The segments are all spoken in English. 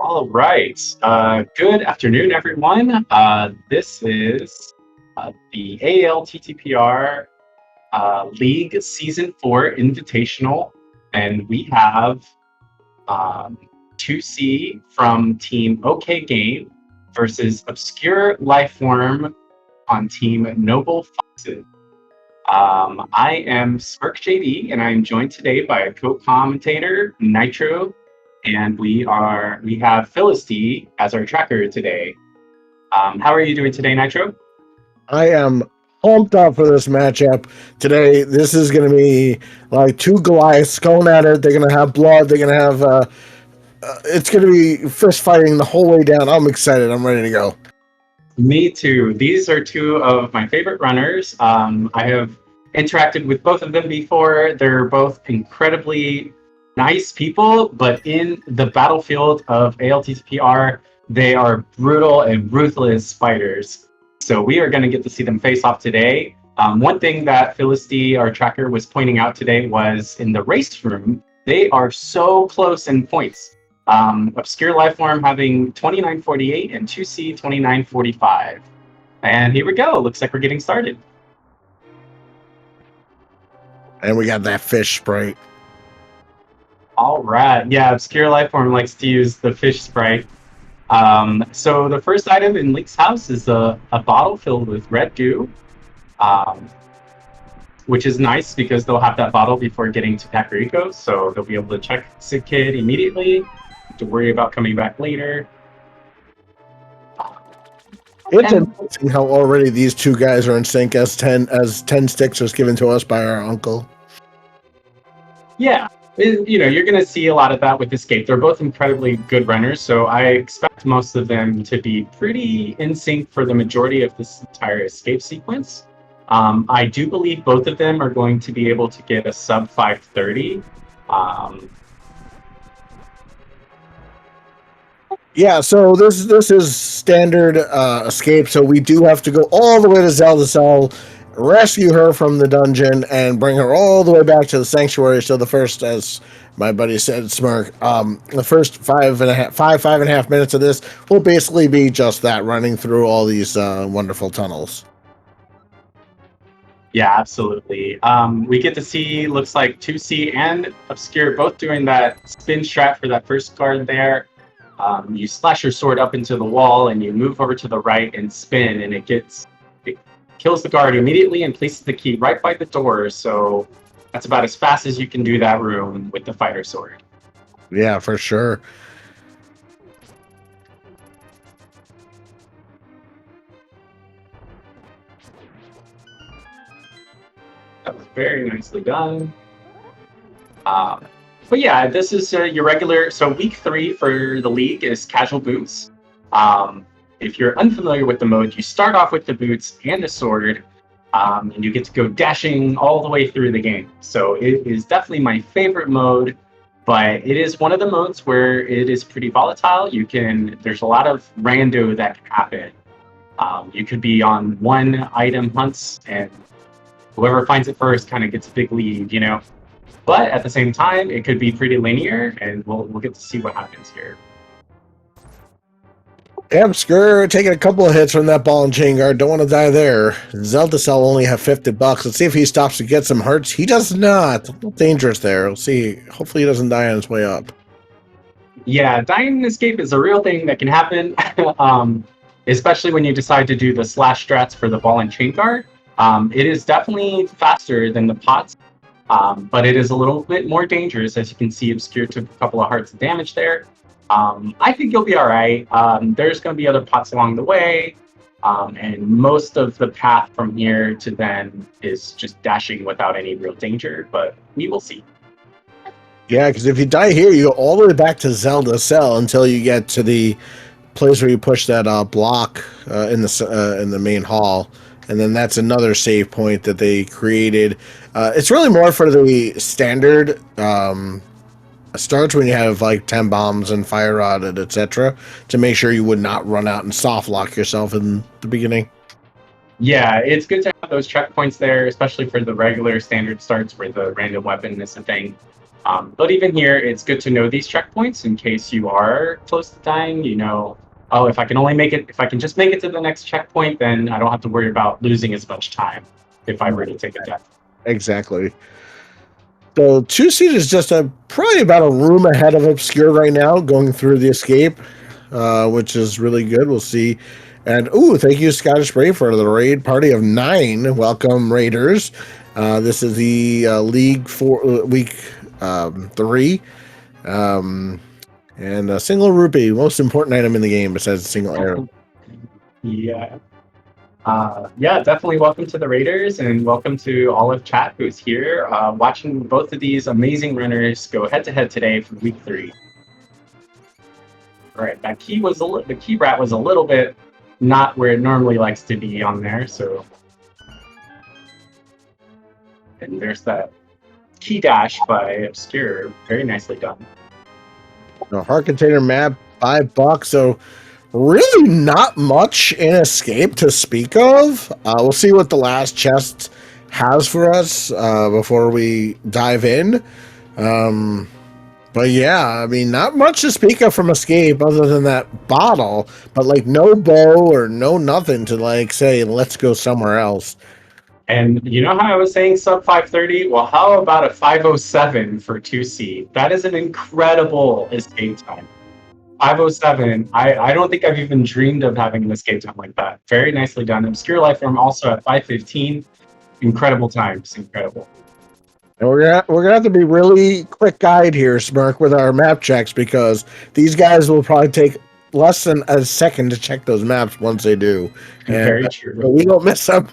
All right. Good afternoon, everyone. This is the ALTTPR League Season 4 Invitational, and we have 2C from Team OK Game versus Obscure Lifeform on Team Noble Foxes. I am Smirk JD, and I am joined today by a co-commentator, Nitro, and we have Phyllis D as our tracker today. How are you doing today, Nitro? I am pumped up for this matchup today. This is going to be like two Goliaths going at it. They're going to have blood. They're going to have. It's going to be fist fighting the whole way down. I'm excited. I'm ready to go. Me too. These are two of my favorite runners. I have interacted with both of them before. They're both incredibly nice people, but in the battlefield of ALTTPR, they are brutal and ruthless fighters. So we are going to get to see them face off today. One thing that Phyllis D, our tracker, was pointing out today was in the race room, they are so close in points. Obscure Lifeform having 29.48 and 2C 29.45. And here we go. Looks like we're getting started. And we got that fish sprite. All right. Yeah, Obscure Lifeform likes to use the fish sprite. So the first item in Link's house is a bottle filled with red goo, which is nice because they'll have that bottle before getting to Kakariko, so they'll be able to check Sick Kid immediately, to worry about coming back later. It's amazing how already these two guys are in sync as 10 sticks was given to us by our uncle. Yeah, you're going to see a lot of that with Escape. They're both incredibly good runners, so I expect most of them to be pretty in sync for the majority of this entire Escape sequence. I do believe both of them are going to be able to get a sub 530. Yeah, so this is standard Escape, so we do have to go all the way to Zelda Cell, rescue her from the dungeon, and bring her all the way back to the sanctuary. So the first, as my buddy said, Smirk, the first five and a half minutes of this will basically be just that, running through all these wonderful tunnels. Yeah, absolutely. We get to see, looks like 2C and Obscure both doing that spin strat for that first guard there. You slash your sword up into the wall and you move over to the right and spin, and it kills the guard immediately and places the key right by the door. So that's about as fast as you can do that room with the fighter sword. Yeah, for sure. That was very nicely done. But yeah, this is your regular. So week 3 for the league is casual boots. If you're unfamiliar with the mode, you start off with the boots and a sword, and you get to go dashing all the way through the game. So it is definitely my favorite mode, but it is one of the modes where it is pretty volatile. There's a lot of rando that can happen. You could be on one item hunts, and whoever finds it first kind of gets a big lead, But at the same time, it could be pretty linear, and we'll get to see what happens here. Yeah, Obscure taking a couple of hits from that ball and chain guard. Don't want to die there. Zelda Cell only have $50. Let's see if he stops to get some hurts. He does not. A little dangerous there. We'll see. Hopefully he doesn't die on his way up. Yeah, dying in Escape is a real thing that can happen, especially when you decide to do the slash strats for the ball and chain guard. It is definitely faster than the pots, but it is a little bit more dangerous. As you can see, Obscure took a couple of hearts of damage there. I think you'll be all right. There's going to be other pots along the way, and most of the path from here to then is just dashing without any real danger, but we will see. Yeah, because if you die here, you go all the way back to Zelda Cell until you get to the place where you push that block in the main hall. And then that's another save point that they created. It's really more for the standard starts when you have like 10 bombs and fire rod and etc. to make sure you would not run out and soft lock yourself in the beginning. Yeah, it's good to have those checkpoints there, especially for the regular standard starts where the random weapon is a thing. But even here, it's good to know these checkpoints in case you are close to dying. You know, oh, if I can only make it, if I can just make it to the next checkpoint, then I don't have to worry about losing as much time if I were to take a death. Exactly. So 2 seed is just probably about a room ahead of Obscure right now, going through the escape, which is really good. We'll see. And thank you, Scottish Brave, for the raid party of 9. Welcome, Raiders. This is the League for week 3. And a single rupee, most important item in the game besides a single arrow. Yeah. Yeah, definitely welcome to the Raiders and welcome to all of chat who's here watching both of these amazing runners go head to head today for week 3. All right, that key was the key rat was a little bit not where it normally likes to be on there, so. And there's that key dash by Obscure, very nicely done. Heart container map, $5. So really not much in escape to speak of. We'll see what the last chest has for us before we dive in. But yeah, I mean, not much to speak of from escape other than that bottle, but like no bow or no nothing to like say, let's go somewhere else. And you know how I was saying sub 530? Well, how about a 507 for 2C? That is an incredible escape time. 507, I don't think I've even dreamed of having an escape time like that. Very nicely done. Obscure Lifeform also at 515. Incredible times, incredible. And we're gonna have to be really quick guide here, Smirk, with our map checks because these guys will probably take less than a second to check those maps once they do. And, very true. We don't miss them.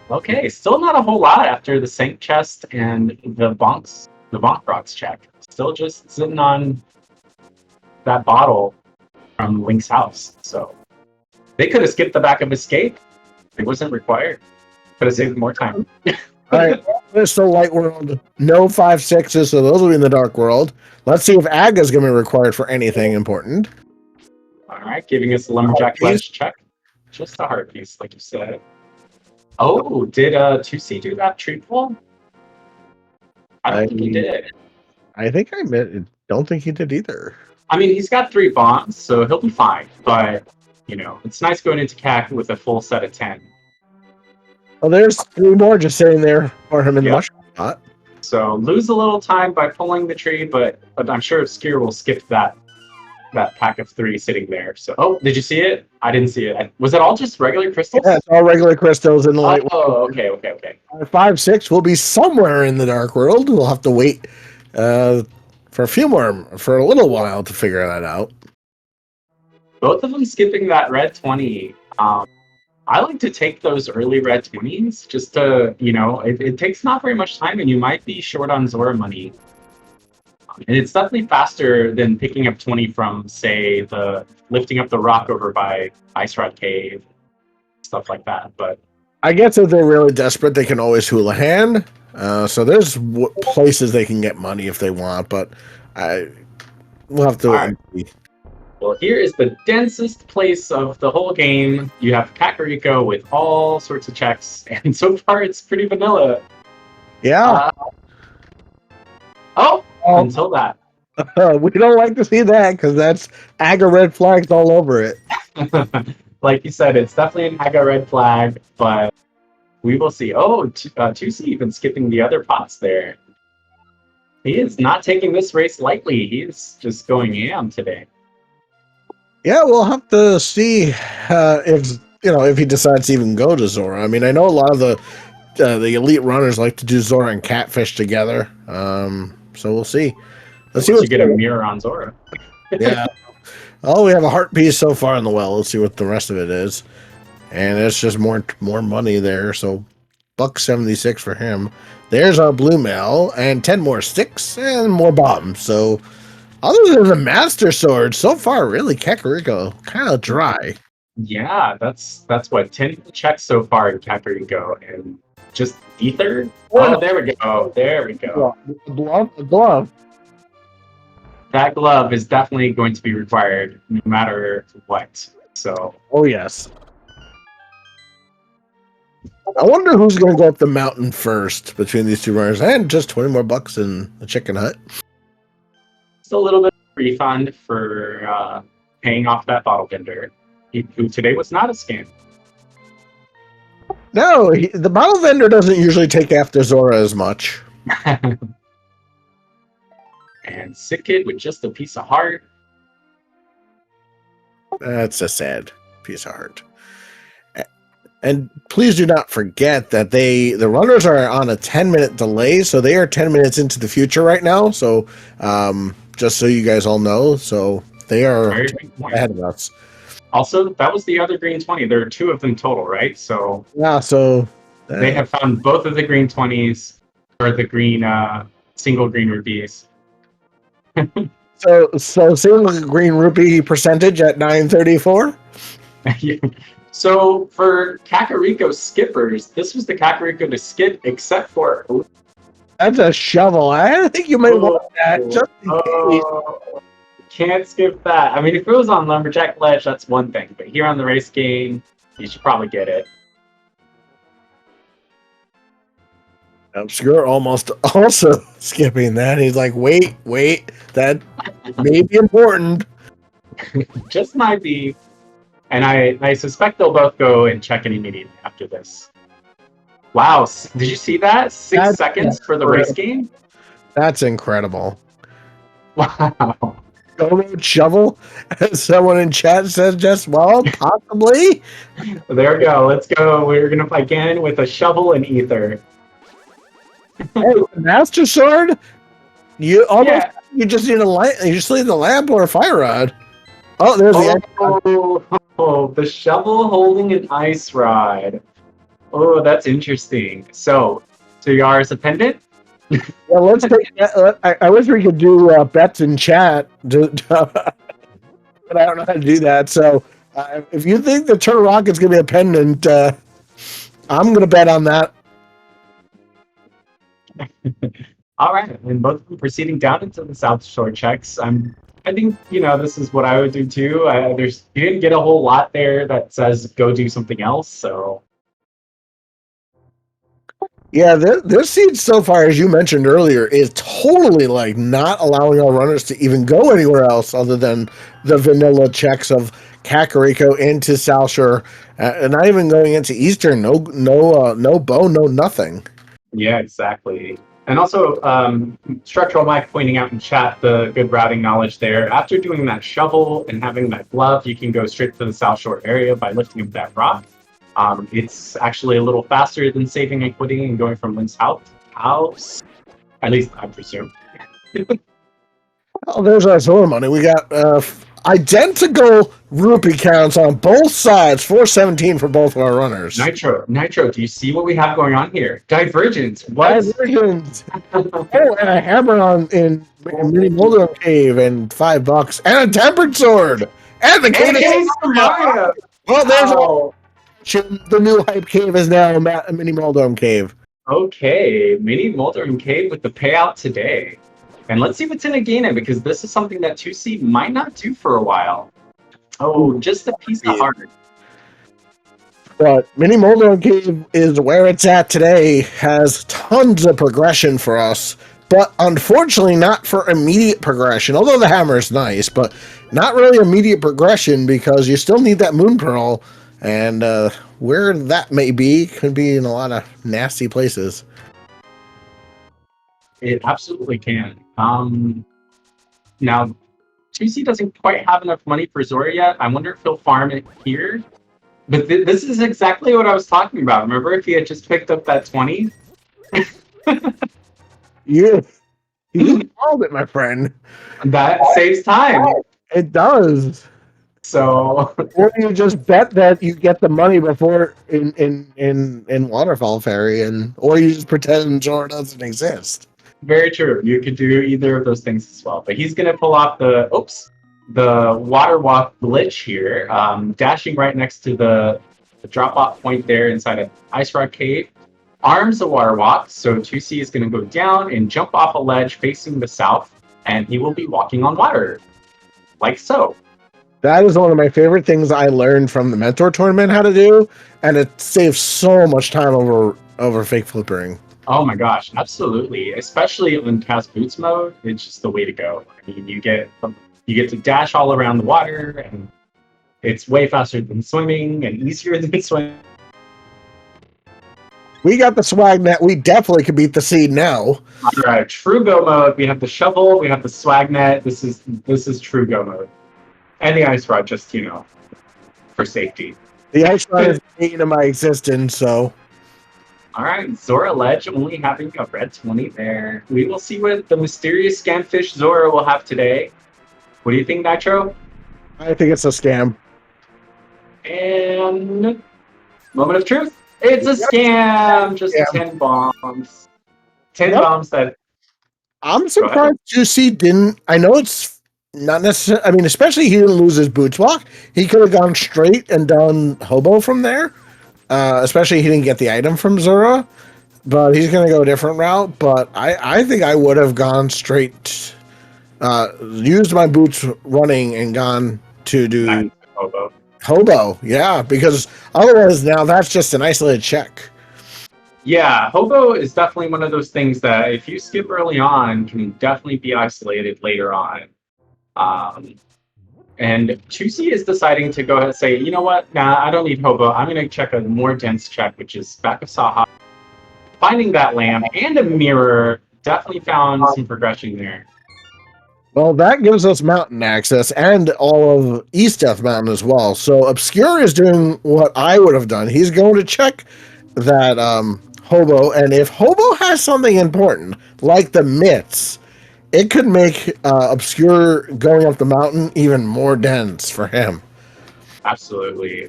Okay, still not a whole lot after the Saint chest and the bonk rocks check. Still just sitting on that bottle from Link's house. So they could have skipped the back of escape. It wasn't required. Could have saved more time. All right, there's the light world. No 5-6s, so those will be in the dark world. Let's see if Aga's going to be required for anything important. All right, giving us the lumberjack ledge check. Just a heart piece, like you said. Oh, did 2C do that treat pull? I don't think he did. I think don't think he did either. I mean, he's got 3 bombs, so he'll be fine. But, you know, it's nice going into CAC with a full set of 10. Well, there's 3 more just sitting there for him in the mushroom spot. So lose a little time by pulling the tree, but I'm sure Obscure will skip that pack of 3 sitting there. So, oh, did you see it? I didn't see it. Was it all just regular crystals? Yeah, it's all regular crystals in the light world. Oh, okay. 5-6 will be somewhere in the dark world. We'll have to wait for a little while to figure that out. Both of them skipping that red 20. I like to take those early red 20s just to, you know, it takes not very much time and you might be short on Zora money. And it's definitely faster than picking up 20 from, say, the lifting up the rock over by Ice Rod Cave, stuff like that. But I guess if they're really desperate, they can always hula hand. So there's places they can get money if they want, but we'll have to. Right. Well, here is the densest place of the whole game. You have Kakariko with all sorts of checks, and so far it's pretty vanilla. Yeah. Until that. We don't like to see that because that's Aga red flags all over it. Like you said, it's definitely an Aga red flag, but we will see. Oh, 2C even skipping the other pots there. He is not taking this race lightly. He is just going yam today. Yeah, we'll have to see if he decides to even go to Zora. I mean, I know a lot of the elite runners like to do Zora and Catfish together. So we'll see. Let's see what you get a mirror on Zora. Yeah. Oh, we have a heart piece so far in the well. Let's see what the rest of it is. And it's just more money there. So $1.76 for him. There's our blue mail and 10 more sticks and more bombs. So other than the Master Sword, so far, really, Kakariko, kind of dry. Yeah, that's what, 10 checks so far in Kakariko, and just Ether? Oh, there we go. A glove. That glove is definitely going to be required no matter what. So. Oh, yes. I wonder who's going to go up the mountain first between these two runners, and just 20 more bucks in the chicken hut. Just a little bit of refund for paying off that bottle vendor, who today was not a scam. No, the bottle vendor doesn't usually take after Zora as much. And Sick Kid with just a piece of heart. That's a sad piece of heart. And please do not forget that the runners are on a 10-minute delay, so they are 10 minutes into the future right now. So just so you guys all know, so they are ahead of us. Also, that was the other green 20. There are 2 of them total, right? So yeah, so they have found both of the green 20s or the green single green rupees. so single green rupee percentage at 934. So for Kakariko skippers, this was the Kakariko to skip, except for that's a shovel. I think you might want that just in case. Can't skip that. I mean, if it was on Lumberjack Ledge, that's one thing. But here on the race game, you should probably get it. Obscure almost also skipping that. He's like, wait, that may be important. Just might be. And I suspect they'll both go and check it immediately after this. Wow, did you see that? 6 seconds for the race game? That's incredible. Wow. Go shovel, as someone in chat says, just, well, possibly. There we go. Let's go. We're going to fight Ganon with a shovel and ether. Hey, Master Sword? You almost, you just need a light. You just need the lamp or a fire rod. Oh, there's the shovel holding an ice rod. Oh, that's interesting. So Yara's a pendant? Well, let's take that. I wish we could do bets in chat, but I don't know how to do that. So if you think the Turtle Rocket's going to be a pendant, I'm going to bet on that. All right, and both of them proceeding down into the South Shore checks. I think, this is what I would do too. You didn't get a whole lot there that says go do something else, so. Yeah, this seed so far, as you mentioned earlier, is totally like not allowing our runners to even go anywhere else other than the vanilla checks of Kakariko into South Shore, and not even going into Eastern. No bow, no nothing. Yeah, exactly. And also, Structural Mike pointing out in chat the good routing knowledge there. After doing that shovel and having that glove, you can go straight to the South Shore area by lifting up that rock. It's actually a little faster than saving and quitting and going from Lynn's house. At least I presume. Oh, there's our Zora money. We got identical rupee counts on both sides. 417 for both of our runners. Nitro, do you see what we have going on here? Divergence. What? Divergence. Oh, and a hammer in Mini Molder Cave and $5 and a tempered sword and the cave. Well, there's the new hype cave is now a Mini Moldorm Cave. Okay, Mini Moldorm Cave with the payout today. And let's see what's in a Ganon, because this is something that 2C might not do for a while. Oh, just a piece of heart. But Mini Moldorm Cave is where it's at today, has tons of progression for us, but unfortunately not for immediate progression, although the hammer is nice, but not really immediate progression because you still need that Moon Pearl. And where that may be could be in a lot of nasty places. It absolutely can. Now, 2C doesn't quite have enough money for Zora yet. I wonder if he'll farm it here. But this is exactly what I was talking about. Remember if he had just picked up that 20? Yeah. You called it, my friend. That saves time. It does. So, or you just bet that you get the money before in Waterfall Ferry, or you just pretend Zora doesn't exist. Very true. You could do either of those things as well. But he's gonna pull off the water walk glitch here, dashing right next to the drop off point there inside an Ice Rock Cave. Arms the water walk, so 2C is gonna go down and jump off a ledge facing the south, and he will be walking on water, like so. That is one of my favorite things I learned from the mentor tournament how to do, and it saves so much time over fake flippering. Oh my gosh, absolutely. Especially in cast boots mode, it's just the way to go. I mean, you get to dash all around the water, and it's way faster than swimming and easier than swimming. We got the swag net. We definitely could beat the seed now. All right, true go mode. We have the shovel, we have the swag net. This is true go mode, and the ice rod, just for safety. The ice rod is the bane of my existence, so. All right, Zora Ledge only having a red 20 there. We will see what the mysterious scamfish Zora will have today. What do you think, Nitro? I think it's a scam. And moment of truth. It's a scam. Just 10 bombs. 10 bombs that. I'm surprised Juicy didn't. I know it's not necessarily. I mean, especially he didn't lose his boots block. He could have gone straight and done Hobo from there. Especially he didn't get the item from Zora. But he's going to go a different route. But I think I would have gone straight. Used my boots running and gone to do Hobo, yeah, because otherwise now that's just an isolated check. Yeah, Hobo is definitely one of those things that if you skip early on can definitely be isolated later on. And Chusi is deciding to go ahead and say, you know what, nah, I don't need Hobo. I'm going to check a more dense check, which is back of Saha. Finding that lamp and a mirror, definitely found some progression there. Well, that gives us mountain access and all of East Death Mountain as well. So Obscure is doing what I would have done. He's going to check that Hobo, and if Hobo has something important, like the mitts, it could make Obscure going up the mountain even more dense for him. Absolutely.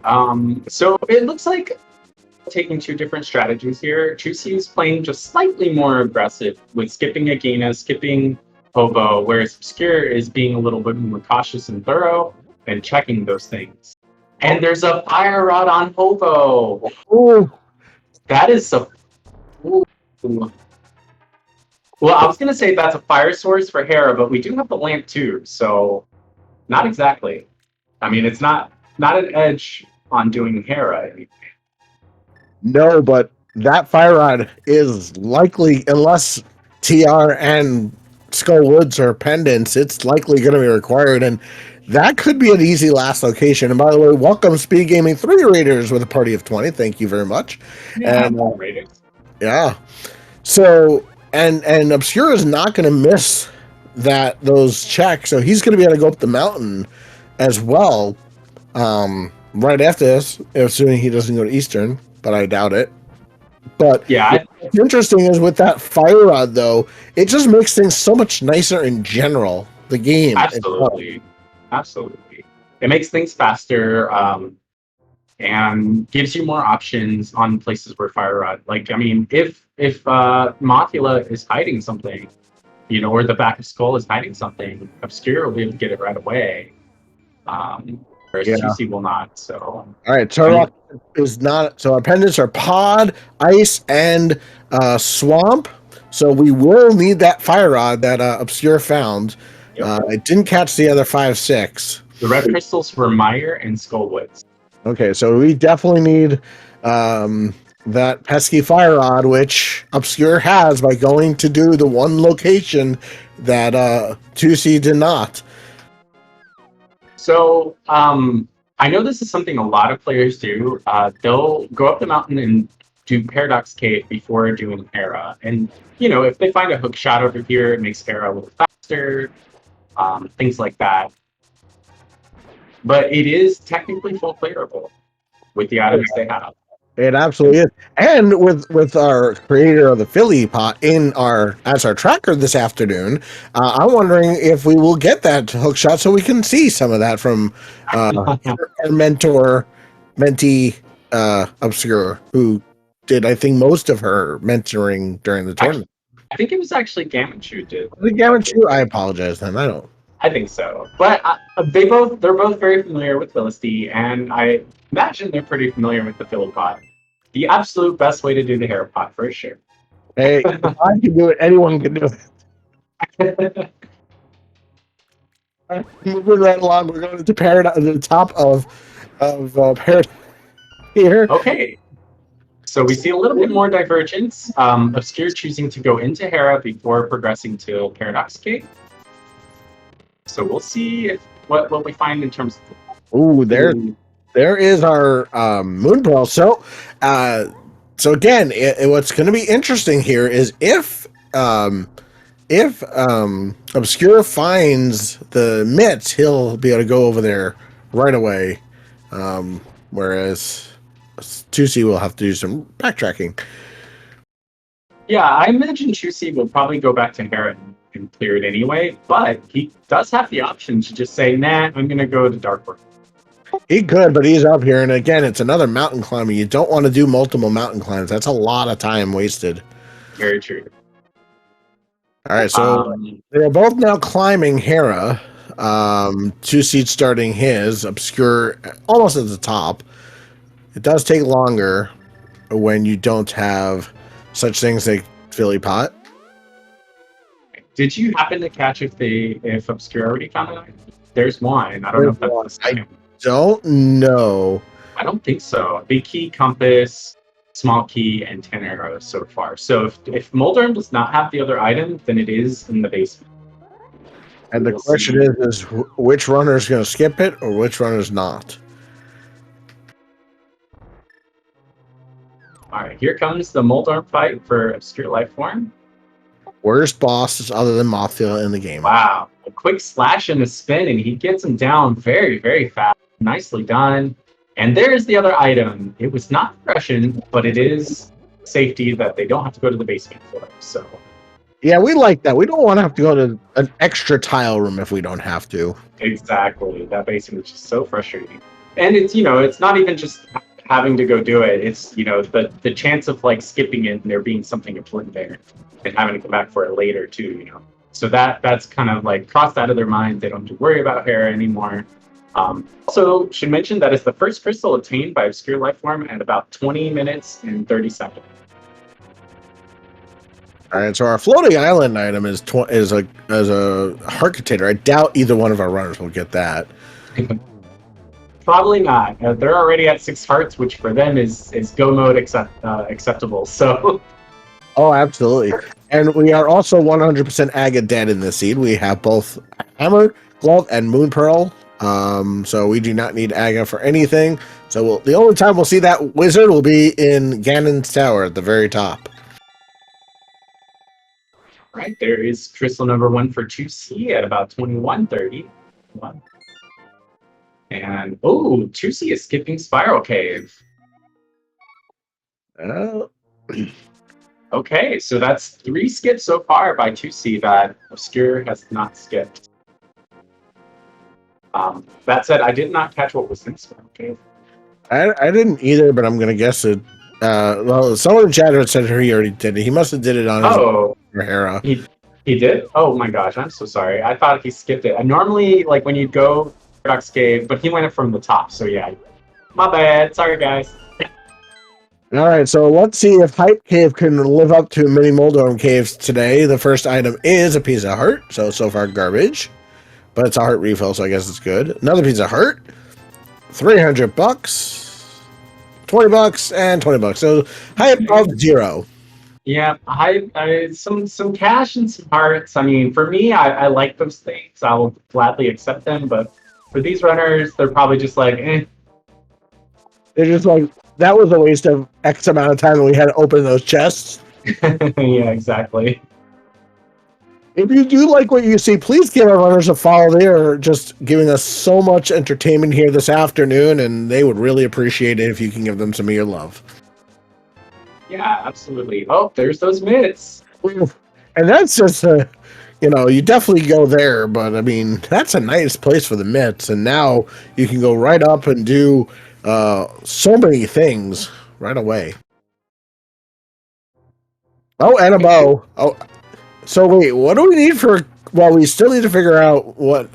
So it looks like taking two different strategies here. Chusi is playing just slightly more aggressive with skipping Agena, skipping Hobo, whereas Obscure is being a little bit more cautious and thorough and checking those things. And there's a fire rod on Hobo. Ooh. That is a. Ooh. Well, I was gonna say that's a fire source for Hera, but we do have the lamp too, so not exactly. I mean, it's not an edge on doing Hera. No, but that fire rod is likely, unless TR and Skull Woods are pendants, it's likely going to be required, and that could be an easy last location. And by the way, welcome SpeedGaming 3 Raiders with a party of 20. Thank you very much. Yeah, and yeah. So and Obscure is not going to miss those checks, so he's going to be able to go up the mountain as well. Right after this, assuming he doesn't go to Eastern, but I doubt it. But yeah, what's interesting is with that fire rod, though, it just makes things so much nicer in general. The game, absolutely. It makes things faster, and gives you more options on places where fire rod. Like, I mean, if Mothula is hiding something, or the back of Skull is hiding something, Obscure will be able to get it right away. Whereas Chusi will not. So all right, Turlock is not. So our pendants are Pod, Ice, and Swamp. So we will need that fire rod that Obscure found. I didn't catch the other 5, 6. The red crystals for Meyer and Skullwoods. Okay, so we definitely need that pesky fire rod, which Obscure has by going to do the one location that 2C did not. So, I know this is something a lot of players do. They'll go up the mountain and do Paradox Cave before doing Hera. And, if they find a hook shot over here, it makes Hera a little faster, things like that. But it is technically full playerable with the items they have. It absolutely is. And with our creator of the Philly pot as our tracker this afternoon, I'm wondering if we will get that hook shot so we can see some of that from our mentee Obscure, who did, I think, most of her mentoring during the tournament. I think it was actually Gamanchu did. Gamanchu? I apologize then. I think so. But they're both very familiar with Philistine, and I imagine they're pretty familiar with the Philipot. The absolute best way to do the Hera pot, for sure. Hey, if I can do it, anyone can do it. Moving right along, we're going to paradise, the top of paradise here. Okay. So we see a little bit more divergence. Obscure choosing to go into Hera before progressing to Paradox Gate. So we'll see what we find in terms of. Ooh, there is our moon pearl. So again, what's going to be interesting here is if Obscure finds the mitts, he'll be able to go over there right away. Whereas 2C will have to do some backtracking. Yeah, I imagine Chusi will probably go back to Hera and clear it anyway, but he does have the option to just say, nah, I'm going to go to Dark World. He could, but he's up here. And again, it's another mountain climbing. You don't want to do multiple mountain climbs. That's a lot of time wasted. Very true. All right, so they're both now climbing Hera. 2C starting his, Obscure almost at the top. It does take longer when you don't have such things like Philly Pot. Did you happen to catch if Obscure already found it? There's one. I don't know if that's the same. I don't know. I don't think so. Big key, compass, small key, and 10 arrows so far. So if Moldorm does not have the other item, then it is in the basement. And the question is which runner is going to skip it or which runner is not? All right, here comes the Moldorm fight for Obscure Lifeform. Worst bosses other than Mothfield in the game. Wow. A quick slash and a spin, and he gets him down very, very fast. Nicely done. And there's the other item. It was not progression, but it is safety that they don't have to go to the basement for. So, yeah, we like that. We don't want to have to go to an extra tile room if we don't have to. Exactly. That basement is just so frustrating. And it's, it's not even just having to go do it. It's, the chance of like skipping it and there being something important there and having to come back for it later too, So that's kind of like crossed out of their minds. They don't have to worry about Hera anymore. Also, should mention that is the first crystal obtained by Obscure Lifeform at about 20 minutes and 30 seconds. All right, so our floating island item is a heart container. I doubt either one of our runners will get that. Probably not. They're already at 6 hearts, which for them is go mode acceptable. So. Oh, absolutely. And we are also 100% Aga dead in this seed. We have both Hammer, Glove, and Moon Pearl. So we do not need Aga for anything. So the only time we'll see that wizard will be in Ganon's tower at the very top. Right, there is crystal number 1 for 2C at about 21:30. And, 2C is skipping Spiral Cave. Okay, so that's 3 skips so far by 2C that Obscure has not skipped. That said, I did not catch what was in Spiral Cave. I didn't either, but I'm going to guess it. Well, someone in chat said he already did it. He must have did it on his Hera. He did? Oh my gosh, I'm so sorry. I thought he skipped it. Normally, like when you go Paradox Cave, but he went it from the top, so yeah. My bad. Sorry, guys. All right, so let's see if Hype Cave can live up to mini Moldorm Caves today. The first item is a piece of heart, so far garbage. But it's a heart refill, so I guess it's good. Another piece of heart. $300. $20 and $20. So Hype of 0. Yeah, I some cash and some hearts. I mean, for me, I like those things. I will gladly accept them, but for these runners, they're probably just like, eh. They're just like, that was a waste of X amount of time that we had to open those chests. Yeah, exactly. If you do like what you see, please give our runners a follow. They are just giving us so much entertainment here this afternoon, and they would really appreciate it if you can give them some of your love. Yeah, absolutely. Oh, there's those mitts. And that's just you definitely go there, but I mean, that's a nice place for the mitts. And now you can go right up and do so many things right away. Oh, and a bow. Oh, so wait, what do we need for? Well, we still need to figure out what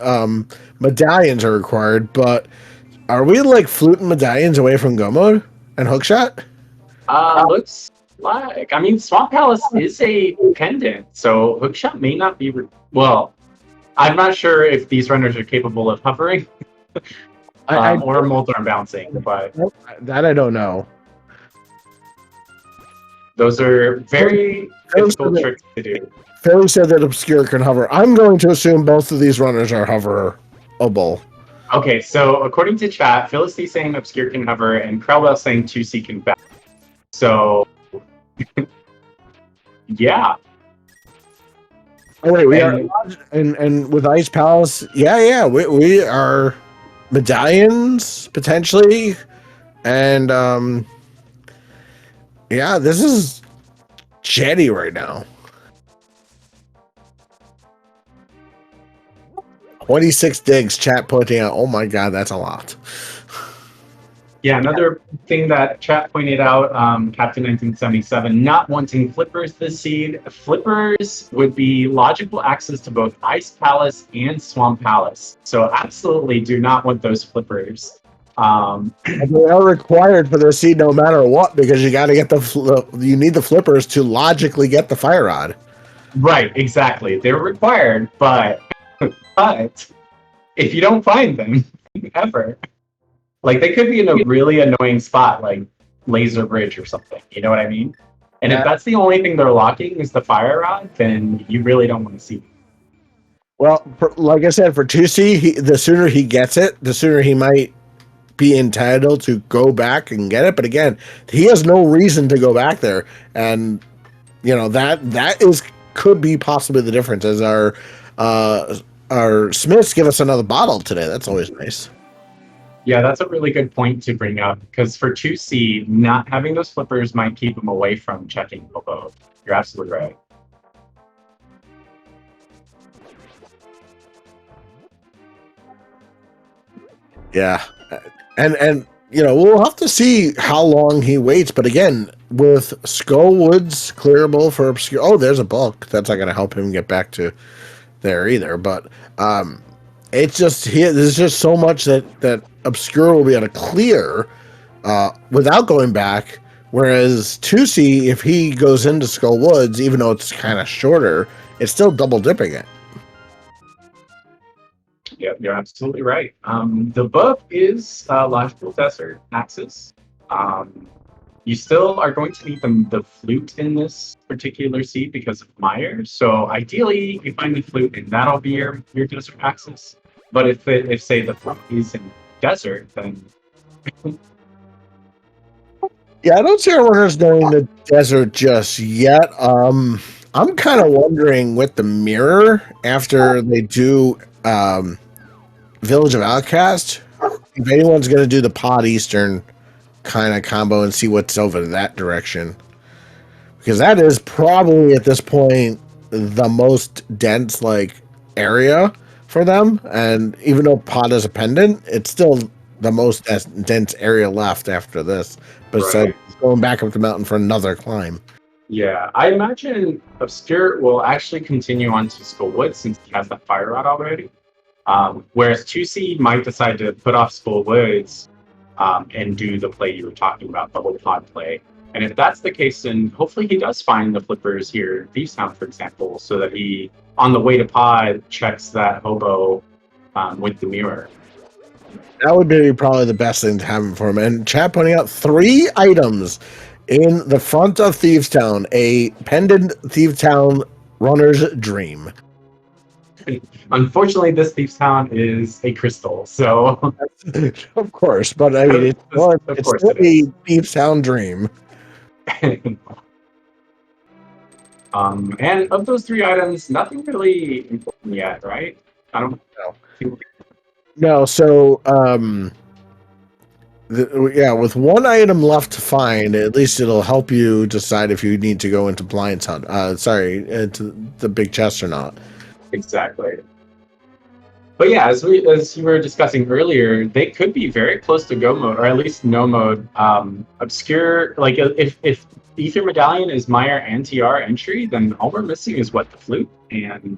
medallions are required, but are we like fluting medallions away from go mode and hookshot? Looks like. I mean, Swamp Palace is a pendant, so hookshot may not be. Well, I'm not sure if these runners are capable of hovering or multi-arm bouncing, but that I don't know. those are very difficult tricks to do. Fairly said that Obscure can hover. I'm going to assume both of these runners are hoverable. Okay, so according to chat, Phyllis is saying Obscure can hover, and Crowell saying 2C can bounce. So, yeah. Oh wait, we are and with Ice Palace, we are medallions potentially, and this is jetty right now. 26 digs, chat pointing out. Oh my god, that's a lot. Yeah, another thing that chat pointed out, Captain 1977, not wanting flippers this seed. Flippers would be logical access to both Ice Palace and Swamp Palace. So absolutely do not want those flippers. They are required for the seed no matter what, because you got to get you need the flippers to logically get the fire rod. Right, exactly. They're required, but if you don't find them ever, like they could be in a really annoying spot, like Laser Bridge or something. You know what I mean? And if that's the only thing they're locking is the fire rod, then you really don't want to see them. Well, like I said, for 2C, the sooner he gets it, the sooner he might be entitled to go back and get it. But again, he has no reason to go back there, and that could be possibly the difference. As our Smiths give us another bottle today. That's always nice. Yeah, that's a really good point to bring up, because for 2C, not having those flippers might keep them away from checking Hobo. You're absolutely right. Yeah, and we'll have to see how long he waits. But again, with Skull Woods clearable for Obscure, there's a book. That's not going to help him get back to there either. But it's just there's just so much that Obscure will be able to clear without going back. Whereas 2C, if he goes into Skull Woods, even though it's kind of shorter, it's still double dipping it. Yeah, you're absolutely right. The book is Logical Desert Axis. You still are going to need the flute in this particular seed because of Meyer. So ideally, you find the flute, and that'll be your desert axis. But if say the flute is in desert, then yeah, I don't see our runners going to desert just yet. I'm kind of wondering with the mirror after they do Village of Outcast, if anyone's going to do the Pod Eastern kind of combo and see what's over that direction, because that is probably at this point the most dense area for them. And even though Pod is a pendant, it's still the most dense area left after this, besides going back up the mountain for another climb. Yeah, I imagine Obscure will actually continue on to Skullwood since he has that fire rod already. Whereas 2C might decide to put off Skullwoods and do the play you were talking about, the whole pod play. And if that's the case, then hopefully he does find the flippers here in Thieves Town, for example, so that he, on the way to pod, checks that hobo with the mirror. That would be probably the best thing to happen for him. And chat pointing out 3 items in the front of Thieves Town, a pendant Thieves Town runner's dream. Unfortunately, this Thieves Town is a crystal, so of course, but I mean, it's still a Thieves Town dream. And of those 3 items, nothing really important yet, right? I don't know. No, so with 1 item left to find, at least it'll help you decide if you need to go into Blind's Hunt. Into the big chest or not. Exactly. But yeah, as you were discussing earlier, they could be very close to go mode, or at least no mode. Obscure, if Ether Medallion is Meyer and TR entry, then all we're missing is the flute, and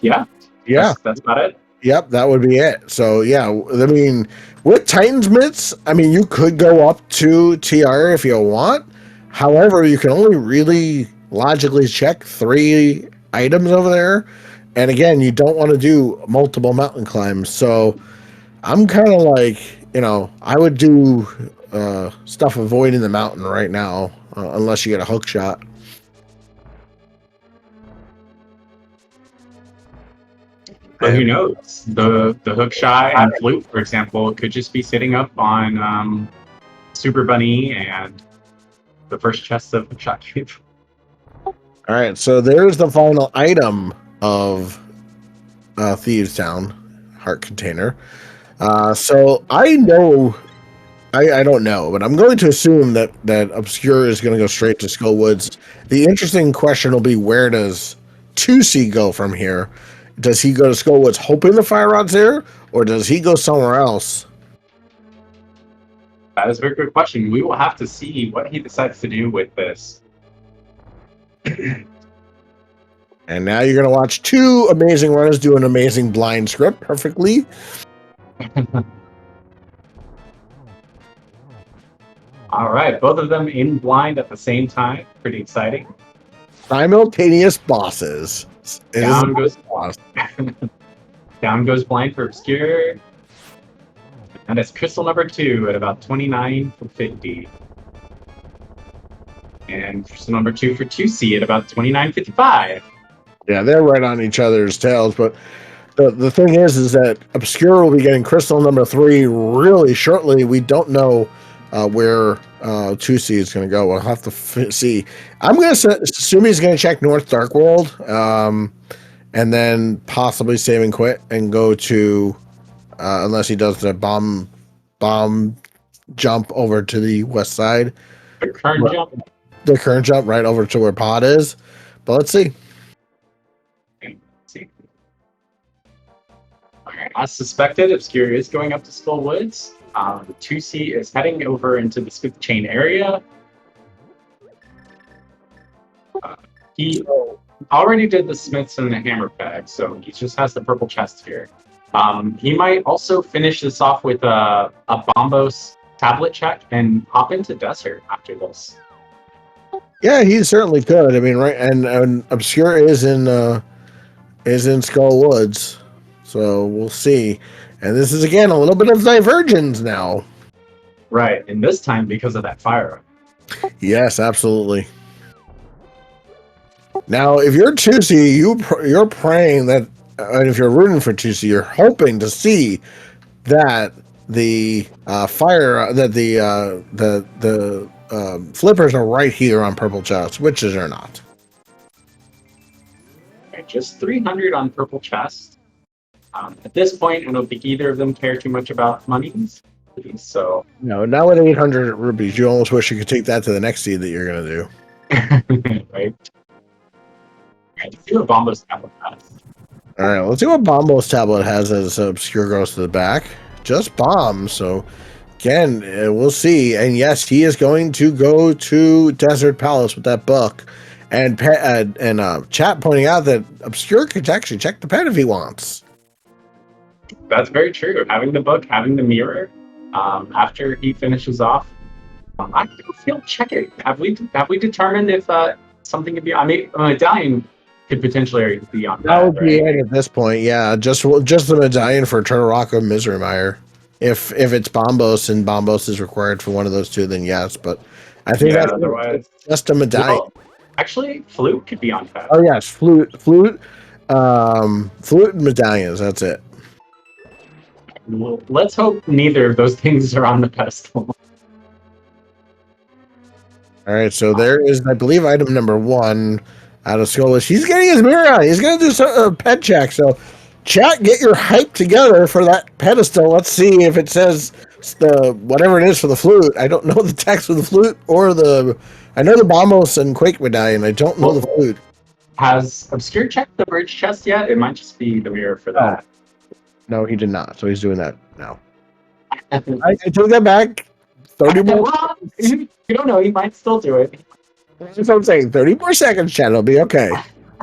that's about it. Yep, that would be it. So yeah, I mean, with Titan's Mitts, I mean, you could go up to TR if you want. However, you can only really logically check 3 items over there, And again, you don't want to do multiple mountain climbs. So I'm kind of like, I would do stuff avoiding the mountain right now, unless you get a hook shot. But who knows? The hook shot and flute, for example, could just be sitting up on Super Bunny and the first chest of Shot Cube. All right, so there's the final item of Thieves Town Heart Container. So I know, I don't know, but I'm going to assume that Obscure is going to go straight to Skull Woods. The interesting question will be, where does 2C go from here? Does he go to Skull Woods hoping the fire rod's there, or does he go somewhere else? That is a very good question. We will have to see what he decides to do with this. And now you're going to watch two amazing runners do an amazing blind script perfectly. All right, both of them in blind at the same time. Pretty exciting. Simultaneous bosses. Down goes down goes blind for Obscure. And it's crystal number 2 at about 29 from 50. And crystal number 2 for 2C at about 29.55. Yeah, they're right on each other's tails, but the thing is that Obscure will be getting crystal number 3 really shortly. We don't know where 2C is going to go. We'll have to see. I'm going to assume he's going to check North Dark World, and then possibly save and quit and go to, unless he does the bomb jump over to the west side. The current jump? The current jump right over to where Pod is. But let's see. Alright, as suspected, Obscure is going up to Skull Woods. 2C is heading over into the Smith Chain area. He already did the Smiths and the Hammer Peg, so he just has the purple chest here. He might also finish this off with a Bombos tablet check and hop into Desert after this. Yeah, he certainly could. I mean, right, and Obscure is in Skull Woods, so we'll see. And this is again a little bit of divergence now. Right, and this time because of that fire. Yes, absolutely. Now, if you're 2C, you're praying that, and if you're rooting for 2C, you're hoping to see that the flippers are right here on purple chest, which is or not. Right, just 300 on purple chest. At this point, I don't think either of them care too much about monies. So no, now with 800 rupees, you almost wish you could take that to the next seed that you're going to do. Right. Let's see what Bombo's tablet has. All right, let's see what Bombo's tablet has as Obscure goes to the back. Just bombs. So again, we'll see. And yes, he is going to go to Desert Palace with that book. And chat pointing out that Obscure could actually check the pen if he wants. That's very true. Having the book, having the mirror, after he finishes off, I feel checking. Have we determined if something could be? I mean, a medallion could potentially be on that would be it at this point. Yeah, just the medallion for Turtle and Misery Mire. If it's Bombos and Bombos is required for one of those two, then yes. But I think that's otherwise just a medallion. Well, actually, flute could be on that. Oh yes, flute, and medallions. That's it. Well, let's hope neither of those things are on the pedestal. All right, so there is, I believe, item number 1 out of Skull Woods. He's getting his mirror on. He's going to do a pet check. So, chat, get your hype together for that pedestal. Let's see if it says the whatever it is for the flute. I don't know the text for the flute or I know the Bombos and Quake medallion. I don't know the flute. Has Obscure checked the bridge chest yet? It might just be the mirror for that. No, he did not. So he's doing that now. I took that back. 30 more. You don't know. He might still do it. That's what I'm saying. 30 more seconds, chat. It'll be okay.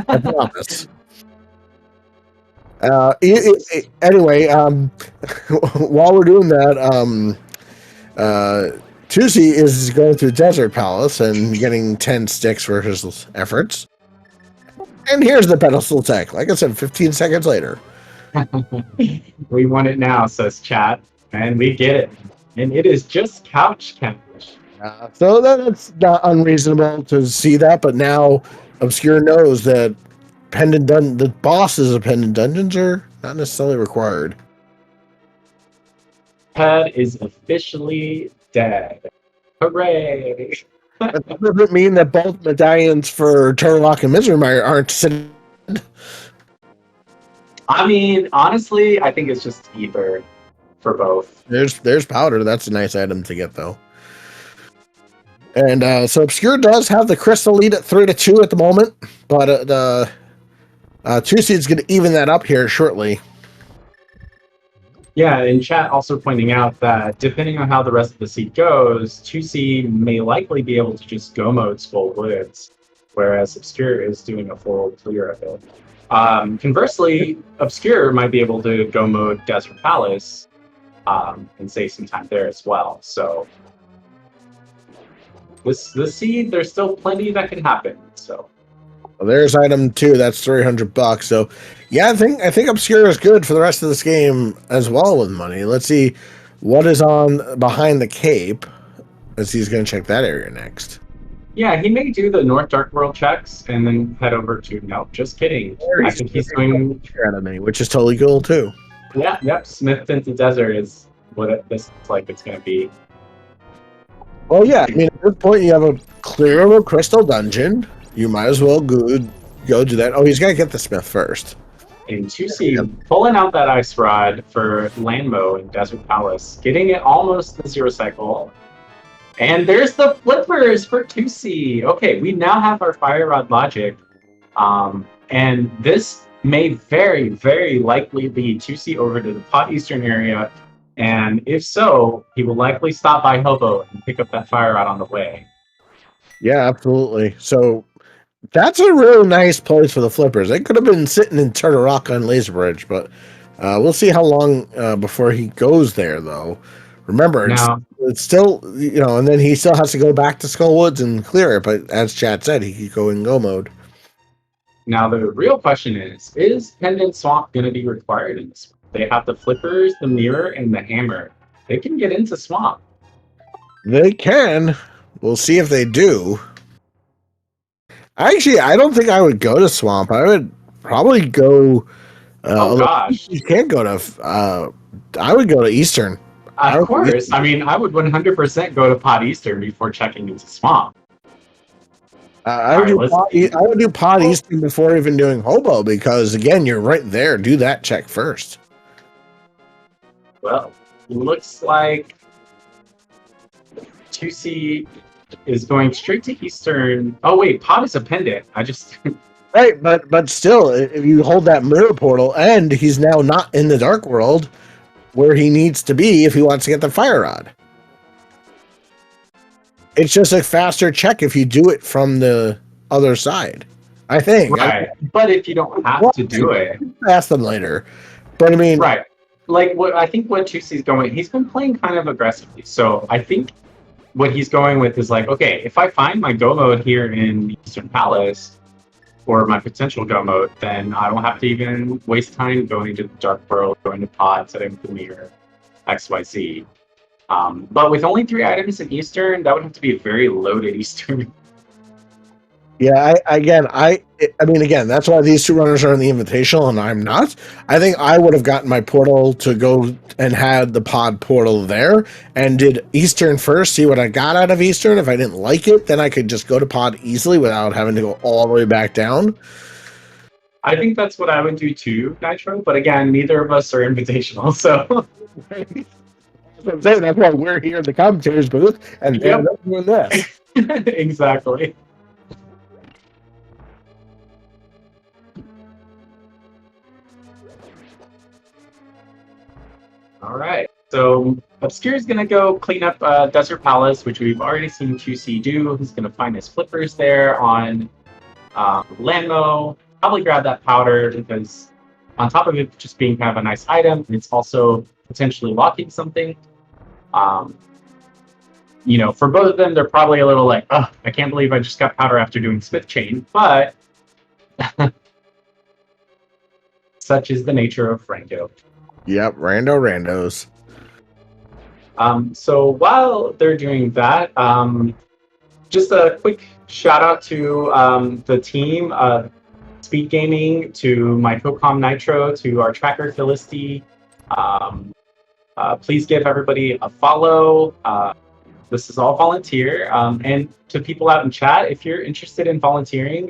I promise. Anyway, while we're doing that, Tusi is going to Desert Palace and getting 10 sticks for his efforts. And here's the pedestal tech. Like I said, 15 seconds later. We want it now, says chat, and we get it. And it is just couch couch. So that's not unreasonable to see that, but now Obscure knows that the bosses of Pendant Dungeons are not necessarily required. Ped is officially dead. Hooray! That doesn't mean that both medallions for Turlock and Misery Mire aren't sitting. I mean, honestly, I think it's just ether for both. There's powder. That's a nice item to get, though. And so Obscure does have the crystal lead at 3-2 at the moment, but the 2C's going to even that up here shortly. Yeah, in chat also pointing out that depending on how the rest of the seed goes, 2C may likely be able to just go mode Skull Woods, whereas Obscure is doing a full clear of it. Conversely, Obscure might be able to go mode Desert Palace and save some time there as well. So this seed, there's still plenty that can happen. So well, there's item 2. That's $300. So yeah, I think Obscure is good for the rest of this game as well with money. Let's see what is on behind the cape, as he's going to check that area next. Yeah, he may do the North Dark World checks and then head over to. No, just kidding. I think he's doing enemy, which is totally cool too. Yeah, yep. Smith into Desert is what this looks like it's going to be. Well, yeah. I mean, at this point, you have a clear of a crystal dungeon. You might as well go do that. Oh, he's got to get the Smith first. And 2C pulling out that Ice Rod for Landmo in Desert Palace, getting it almost the 0 cycle. And there's the flippers for 2C. Okay, we now have our Fire Rod logic. And this may very, very likely lead 2C over to the Pot Eastern area. And if so, he will likely stop by Hobo and pick up that Fire Rod on the way. Yeah, absolutely. So that's a real nice place for the flippers. They could have been sitting in Turtle Rock on Laser Bridge, but we'll see how long before he goes there, though. Remember, it's still, and then he still has to go back to Skull Woods and clear it. But as Chad said, he could go in go mode. Now, the real question is Pendant Swamp going to be required in this? They have the flippers, the mirror, and the hammer. They can get into Swamp. They can. We'll see if they do. Actually, I don't think I would go to Swamp. I would probably go. Oh gosh, you can't go to. I would go to Eastern. Of course. I mean, I would 100% go to Pod Eastern before checking into Swamp. I would do Pod Eastern before even doing Hobo because, again, you're right there. Do that check first. Well, looks like 2C is going straight to Eastern. Oh, wait, Pod is a pendant. I just... Right, but still, if you hold that mirror portal, and he's now not in the Dark World where he needs to be if he wants to get the Fire Rod. It's just a faster check if you do it from the other side, I think. Right, but if you don't have to do it... Ask them later. But I mean... Right. Like, I think what 2C's going... He's been playing kind of aggressively, so I think what he's going with is like, okay, if I find my go mode here in Eastern Palace, or my potential go mode, then I don't have to even waste time going to the Dark World, going to Pod, setting the mirror, XYZ. But with only 3 items in Eastern, that would have to be a very loaded Eastern. Yeah, I mean, again, that's why these 2 runners are in the Invitational and I'm not. I think I would have gotten my portal to go and had the Pod portal there and did Eastern first, see what I got out of Eastern. If I didn't like it, then I could just go to Pod easily without having to go all the way back down. I think that's what I would do too, Nitro. But again, neither of us are Invitational, so... That's what I'm saying. That's why we're here in the commentators booth and they're doing this. Exactly. All right, so Obscure's going to go clean up Desert Palace, which we've already seen 2C do. He's going to find his flippers there on Landmo. Probably grab that powder because on top of it just being kind of a nice item, it's also potentially locking something. For both of them, they're probably a little like, oh, I can't believe I just got powder after doing Smith Chain. But such is the nature of Rando. Yep, randos. So while they're doing that, just a quick shout out to the team, SpeedGaming, to my co-com Nitro, to our tracker Felicity. Please give everybody a follow. This is all volunteer. And to people out in chat, if you're interested in volunteering,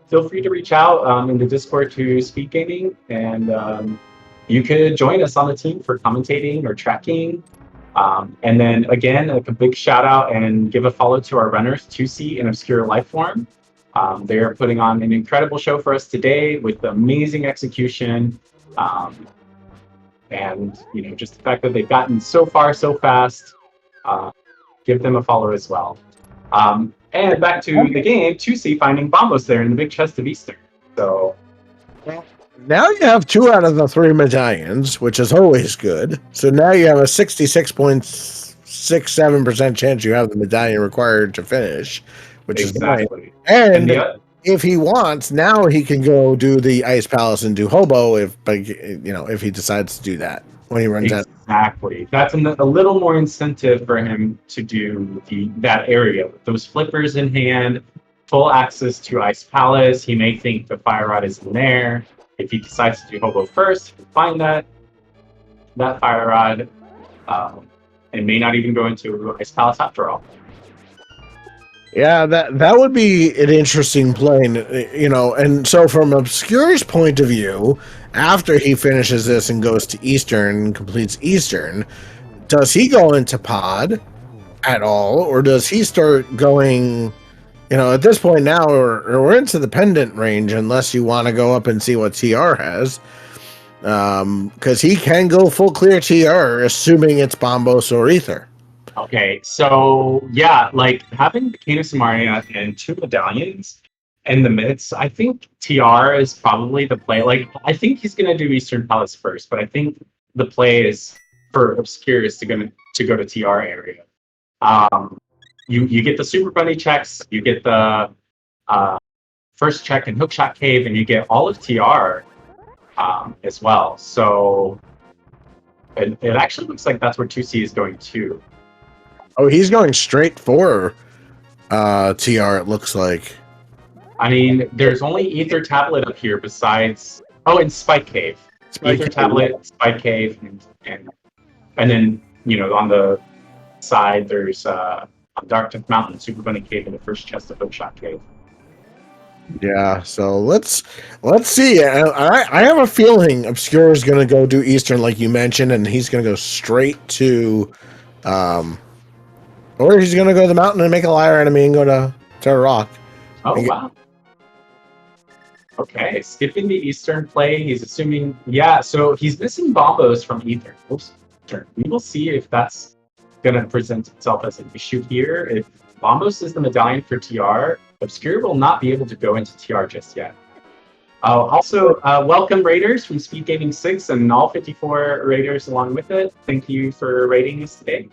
feel free to reach out in the Discord to SpeedGaming, and you could join us on the team for commentating or tracking. And then again, like a big shout out and give a follow to our runners, 2C and Obscure Lifeform. They are putting on an incredible show for us today with amazing execution. And just the fact that they've gotten so far so fast, give them a follow as well. And back to the game, 2C finding Bombos there in the big chest of Easter. So now you have 2 out of the 3 medallions, which is always good. So now you have a 66.67% chance you have the medallion required to finish, which is nice. And if he wants, now he can go do the Ice Palace and do Hobo if he decides to do that when he runs out. Exactly. That's a little more incentive for him to do that area with those flippers in hand, full access to Ice Palace. He may think the Fire Rod is in there. If he decides to do Hobo first, he can find that Fire Rod, and may not even go into Ice Palace after all. Yeah, that would be an interesting play, and so from Obscure's point of view, after he finishes this and goes to Eastern, completes Eastern, does he go into Pod at all, or does he start going, at this point now, we're into the pendant range, unless you want to go up and see what TR has, because he can go full clear TR, assuming it's Bombos or Ether. Okay, so yeah, like having Canis Maria and 2 medallions in the midst, I think TR is probably the play. Like, I think he's gonna do Eastern Palace first, but I think the play is for Obscure is to go to TR area. You get the Super Bunny checks, you get the first check in Hookshot Cave, and you get all of TR as well. So it actually looks like that's where 2C is going to. Oh, he's going straight for TR, it looks like. I mean, there's only Ether Tablet up here besides... Oh, and Spike Cave. Ether Tablet, Spike Cave, and then, on the side, there's Dark Tooth Mountain, Super Bunny Cave, and the first chest of Hookshot Cave. Yeah, so let's see. I have a feeling Obscure is going to go do Eastern, like you mentioned, and he's going to go straight to... or he's going to go to the mountain and make a liar enemy and go to Rock. Oh, wow. Okay, skipping the Eastern play, he's assuming... Yeah, so he's missing Bombos from Ether. We will see if that's going to present itself as an issue here. If Bombos is the medallion for TR, Obscure will not be able to go into TR just yet. Also, welcome Raiders from SpeedGaming 6 and all 54 Raiders along with it. Thank you for raiding us today.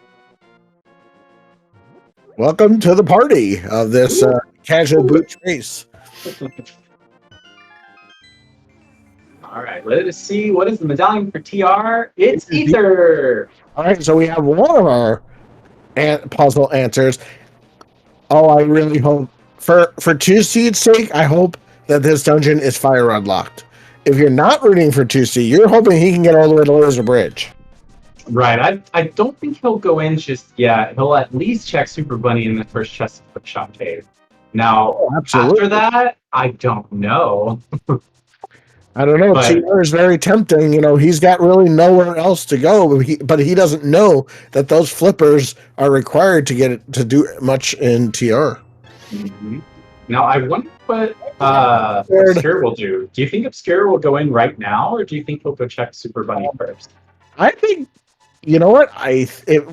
Welcome to the party of this casual boot race. All right, let us see. What is the medallion for TR? It's Ether. All right, so we have one of our puzzle answers. Oh, I really hope for 2C's sake, I hope that this dungeon is Fire Rod locked. If you're not rooting for 2C, you're hoping he can get all the way to Laser Bridge. Right, I don't think he'll go in just yet. He'll at least check Super Bunny in the first chest of Hookshot Cave. Now, after that, I don't know. I don't know. TR is very tempting. He's got really nowhere else to go, but he doesn't know that those flippers are required to get it to do much in TR. Mm-hmm. Now, I wonder what Obscure will do. Do you think Obscure will go in right now, or do you think he'll go check Super Bunny first? I think, you know what? I think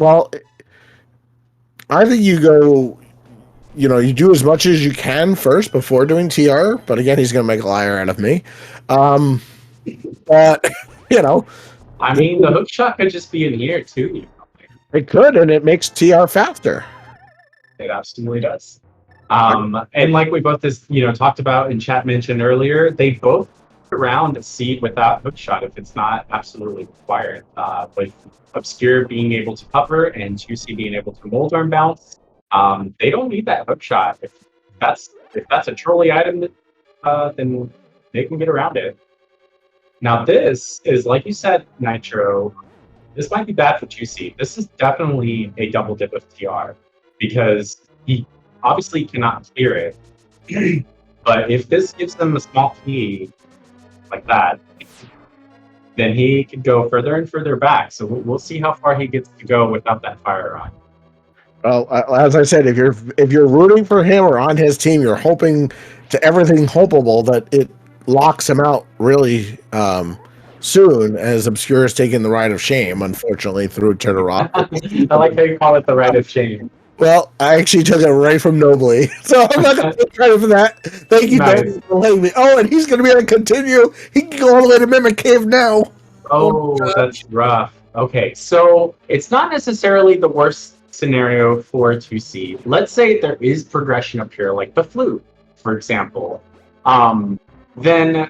you go, you do as much as you can first before doing TR, but again, he's going to make a liar out of me. But, I mean, the hook shot could just be in here, too. It could, and it makes TR faster. It absolutely does. And like we both talked about and chat mentioned earlier, they both around Seed without hookshot if it's not absolutely required. With Obscure being able to cover and Juicy being able to mold arm bounce, they don't need that hookshot. If that's a trolley item, then they can get around it. Now this is, like you said, Nitro, this might be bad for Juicy. This is definitely a double dip of TR because he obviously cannot clear it. But if this gives them a small key like that, then he could go further and further back. So we'll see how far he gets to go without that fire on. Well, as I said, if you're rooting for him or on his team, you're hoping to everything hopeable that it locks him out really soon, as Obscure is taking the ride of shame, unfortunately, through Turtle Rock. I like how you call it the ride of shame. Well, I actually took it right from Nobly, so I'm not going to take credit for that. Thank you, Nice. Nobly, for letting me. Oh, and he's going to be able to continue. He can go all the way to Mimic Cave now. Oh, that's rough. Okay, so it's not necessarily the worst scenario for 2C. Let's say there is progression up here, like the flute, for example. Then,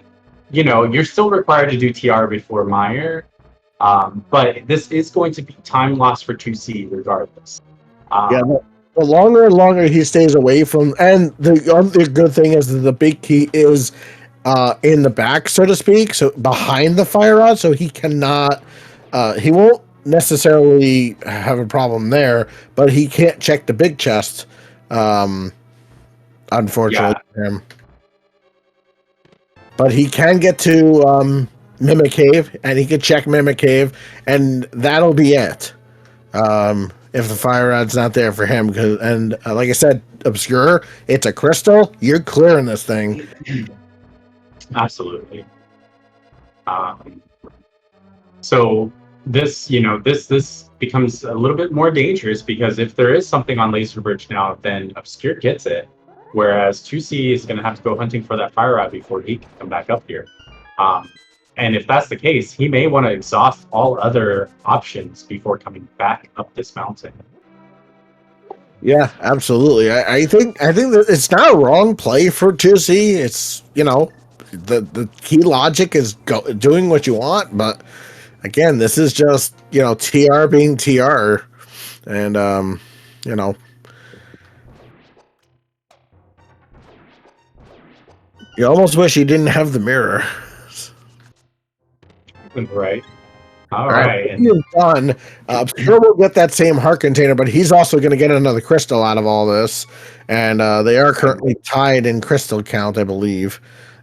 you're still required to do TR before Meyer. But this is going to be time loss for 2C regardless. The longer and longer he stays away from, and the other good thing is that the big key is in the back, so to speak, so behind the fire rod, so he cannot, he won't necessarily have a problem there, but he can't check the big chest, unfortunately for him. But he can get to Mimic Cave, and he can check Mimic Cave, and that'll be it. If the fire rod's not there for him, and like I said, Obscure, it's a crystal. You're clearing this thing. Absolutely. So this, this becomes a little bit more dangerous because if there is something on Laser Bridge now, then Obscure gets it, whereas 2C is going to have to go hunting for that fire rod before he can come back up here. And if that's the case, he may want to exhaust all other options before coming back up this mountain. Yeah, absolutely. I think that it's not a wrong play for 2C. It's, the key logic is doing what you want, but again, this is just, TR being TR, and you almost wish you didn't have the mirror. Right. All right. He is done. Obscure will get that same heart container, but he's also going to get another crystal out of all this. And they are currently tied in crystal count, I believe.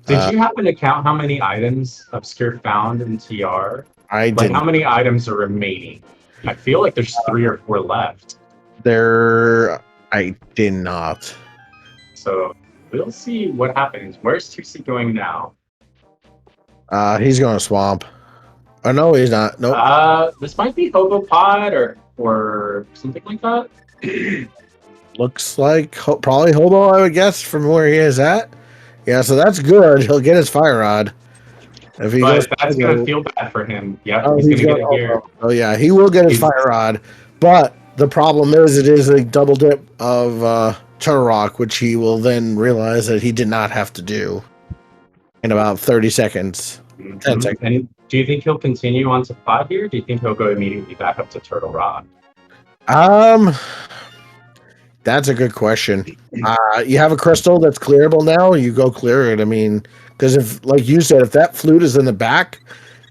Did you happen to count how many items Obscure found in TR? I didn't. How many items are remaining? I feel like there's 3 or 4 left. I did not. So we'll see what happens. Where's 2C going now? He's going to swamp. Oh, no, he's not. Nope. This might be Hobo Pod or something like that. Looks like probably Hobo, I would guess, from where he is at. Yeah, so that's good. He'll get his fire rod. If he goes, that's going to feel bad for him. Yeah, he's going to get it here. Oh, yeah, he will get his fire rod. But the problem is it is a double dip of Turtle Rock, which he will then realize that he did not have to do in about 30 seconds. 10 seconds. And do you think he'll continue on to Pod here? Do you think he'll go immediately back up to Turtle Rock? That's a good question. You have a crystal that's clearable now, you go clear it. I mean, because if, like you said, if that flute is in the back,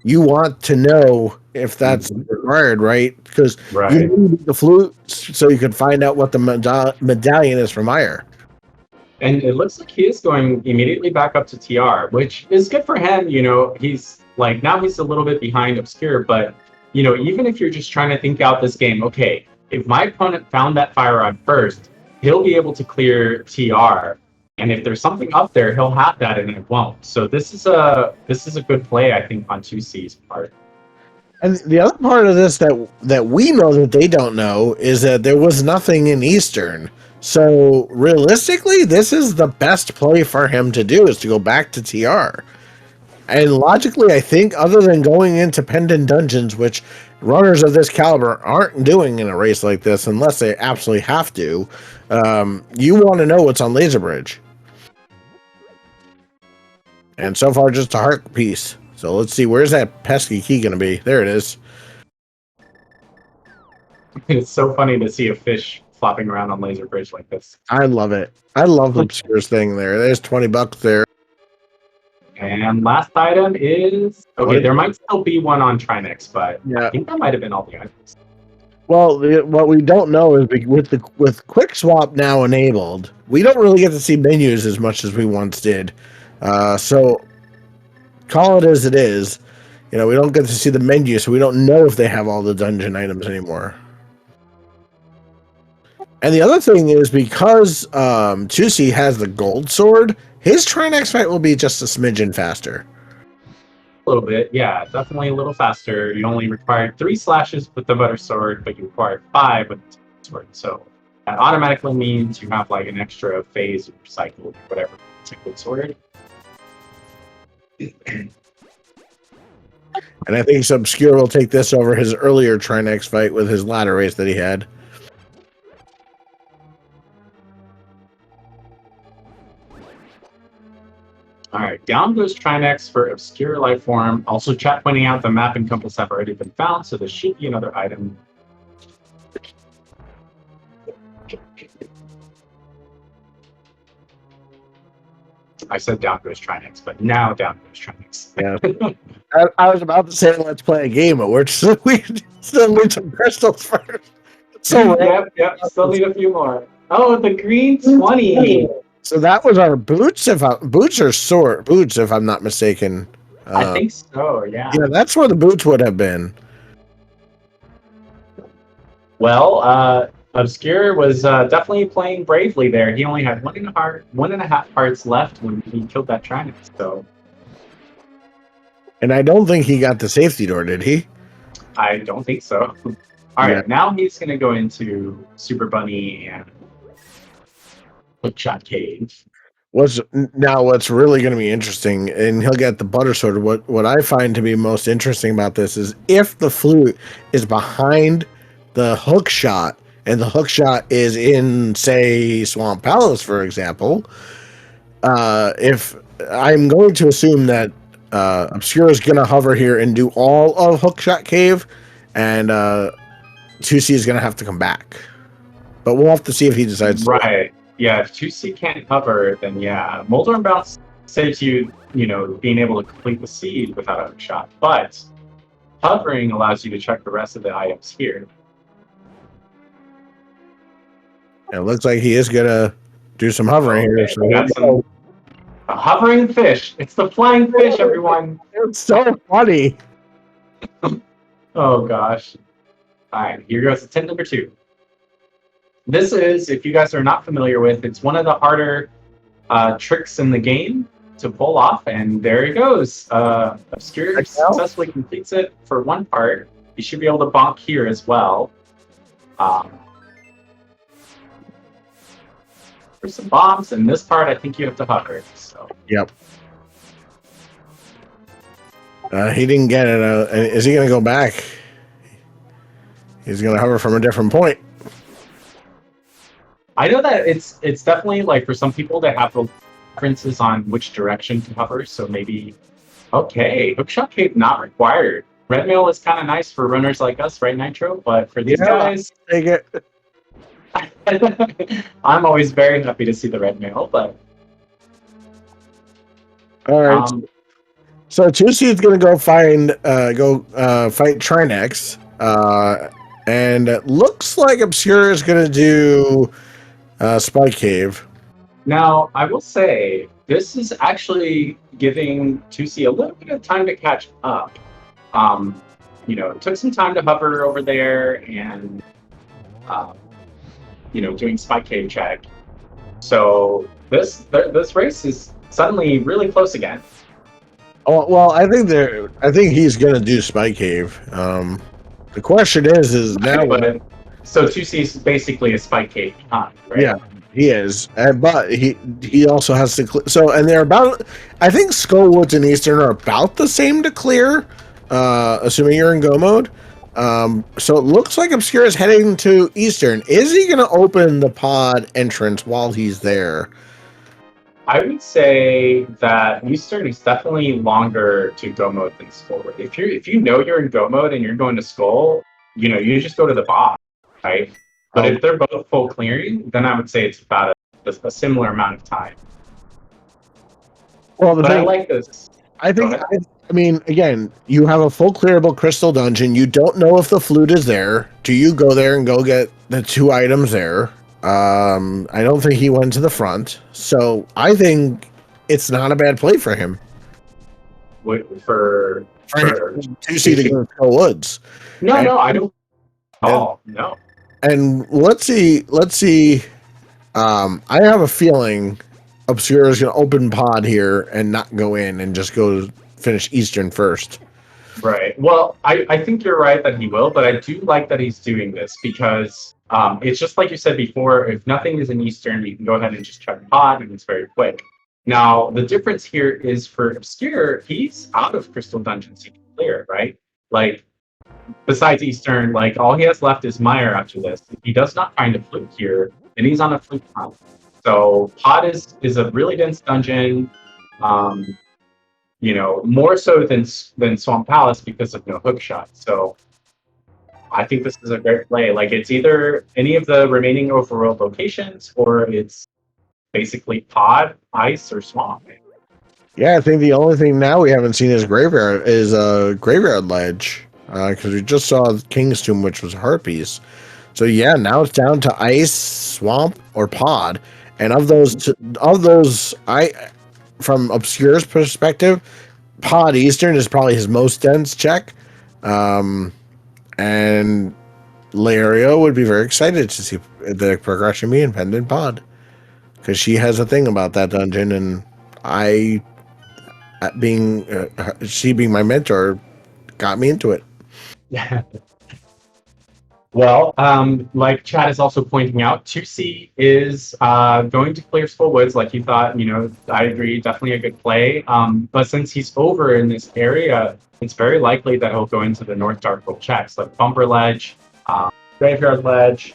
you want to know if that's required, right? Because you need the flute so you can find out what the medallion is from Meyer. And it looks like he is going immediately back up to TR, which is good for him. He's now he's a little bit behind Obscure, but even if you're just trying to think out this game, okay, if my opponent found that fire rod first, he'll be able to clear TR. And if there's something up there, he'll have that and it won't. So this is a good play, I think, on 2C's part. And the other part of this that we know that they don't know is that there was nothing in Eastern. So realistically, this is the best play for him to do, is to go back to TR. And logically, I think, other than going into Pendant Dungeons, which runners of this caliber aren't doing in a race like this unless they absolutely have to, you want to know what's on Laser Bridge. And so far, just a heart piece. So let's see, where's that pesky key going to be? There it is. It's so funny to see a fish flopping around on Laser Bridge like this. I love it. I love Obscure's thing there. There's $20 there. And last item is... Okay, there might still be one on Trinex, but yeah. I think that might have been all the items. Well, what we don't know is with Quick Swap now enabled, we don't really get to see menus as much as we once did. So call it as it is. You know, we don't get to see the menu, so we don't know if they have all the dungeon items anymore. And the other thing is, because Tusi has the gold sword, his Trinex fight will be just a smidgen faster. A little bit, yeah, definitely a little faster. You only require 3 slashes with the butter sword, but you require 5 with the sword. So that automatically means you have like an extra phase of your cycle, or whatever, cycle sword. And I think Obscure will take this over his earlier Trinex fight with his ladder race that he had. Alright, down goes Trinex for Obscure Life Form. Also, chat pointing out the map and compass have already been found, so there should be another item. I said down goes Trinex, but now down goes Trinex. Yeah. I was about to say let's play a game, but we still need some crystals first. So yep, still need a few more. Oh, the green 20! So that was our boots, boots or sword boots, if I'm not mistaken. I think so. Yeah. Yeah, that's where the boots would have been. Well, Obscure was definitely playing bravely there. He only had 1.5 hearts left when he killed that Trinex. So. And I don't think he got the safety door, did he? I don't think so. All right, now he's gonna go into Super Bunny and Hookshot Cave. What's really going to be interesting, and he'll get the butter sword. What I find to be most interesting about this is if the flute is behind the hook shot, and the hook shot is in, say, Swamp Palace, for example. If I'm going to assume that Obscure is going to hover here and do all of Hookshot Cave, and 2C is going to have to come back. But we'll have to see if he decides to. Right. Yeah, if 2C can't hover, then yeah. Molder and Bounce saves you, being able to complete the seed without a shot. But hovering allows you to check the rest of the items here. It looks like he is going to do some hovering here. So a hovering fish. It's the flying fish, everyone. It's so funny. Oh, gosh. All right, here goes tip number 2. This is, if you guys are not familiar with, it's one of the harder tricks in the game to pull off, and there he goes. Obscure successfully completes it for one part. You should be able to bonk here as well. For some bombs, and this part I think you have to hover. So. Yep. He didn't get it. Is he going to go back? He's going to hover from a different point. I know that it's definitely like for some people they have preferences on which direction to hover. So maybe, okay, Hookshot Cave not required. Red mail is kind of nice for runners like us, right, Nitro? But for these guys, take it. I'm always very happy to see the red mail, but all right. So 2C is going to go fight Trinex, and it looks like Obscure is going to do Spike Cave. Now, I will say this is actually giving 2C a little bit of time to catch up. It took some time to hover over there and. Doing Spike Cave check. So this race is suddenly really close again. Oh well, I think he's gonna do Spike Cave. The question is now. So 2C is basically a Spike Cave behind, right? Yeah, he is, but he also has to clear. So and they're about. I think Skullwoods and Eastern are about the same to clear, assuming you're in go mode. So it looks like Obscure is heading to Eastern. Is he going to open the pod entrance while he's there? I would say that Eastern is definitely longer to go mode than Skull. If you know you're in go mode and you're going to Skull, you just go to the boss, right? But Oh, if they're both full clearing, then I would say it's about a similar amount of time. well, the But I thing like this. I Go think, ahead. I mean, again, you have a full clearable crystal dungeon. You don't know if the flute is there. Do you go there and go get the 2 items there? I don't think he went to the front. So I think it's not a bad play for him. For For him for to see to go to Skull Woods. no, And, no, I don't. and, Oh no. and let's see. I have a feeling Obscure is going to open pod here and not go in and just go finish Eastern first. Right. Well, I think you're right that he will, but I do like that he's doing this because it's just like you said before, if nothing is in Eastern, you can go ahead and just check pod and it's very quick. Now, the difference here is for Obscure, he's out of Crystal Dungeons he can clear, right? Like, besides Eastern, like, all he has left is Mire after this. If he does not find a flute here, then he's on a flute hunt. So, pod is a really dense dungeon. Um, more so than Swamp Palace because of no hook shot. So I think this is a great play. Like it's either any of the remaining overworld locations or it's basically pod, ice, or swamp. Yeah, I think the only thing now we haven't seen is graveyard ledge because we just saw King's Tomb, which was Harpies. So yeah, now it's down to ice, swamp, or pod. And of those, from Obscure's perspective, pod Eastern is probably his most dense check, and Lario would be very excited to see the progression be in Pendant Pod because she has a thing about that dungeon, and I she being my mentor got me into it. Yeah. Well, like Chad is also pointing out, 2C is going to clear Skull Woods like he thought. I agree, definitely a good play. But since he's over in this area, it's very likely that he'll go into the North Dark Hole checks, like Bumper Ledge, Graveyard Ledge,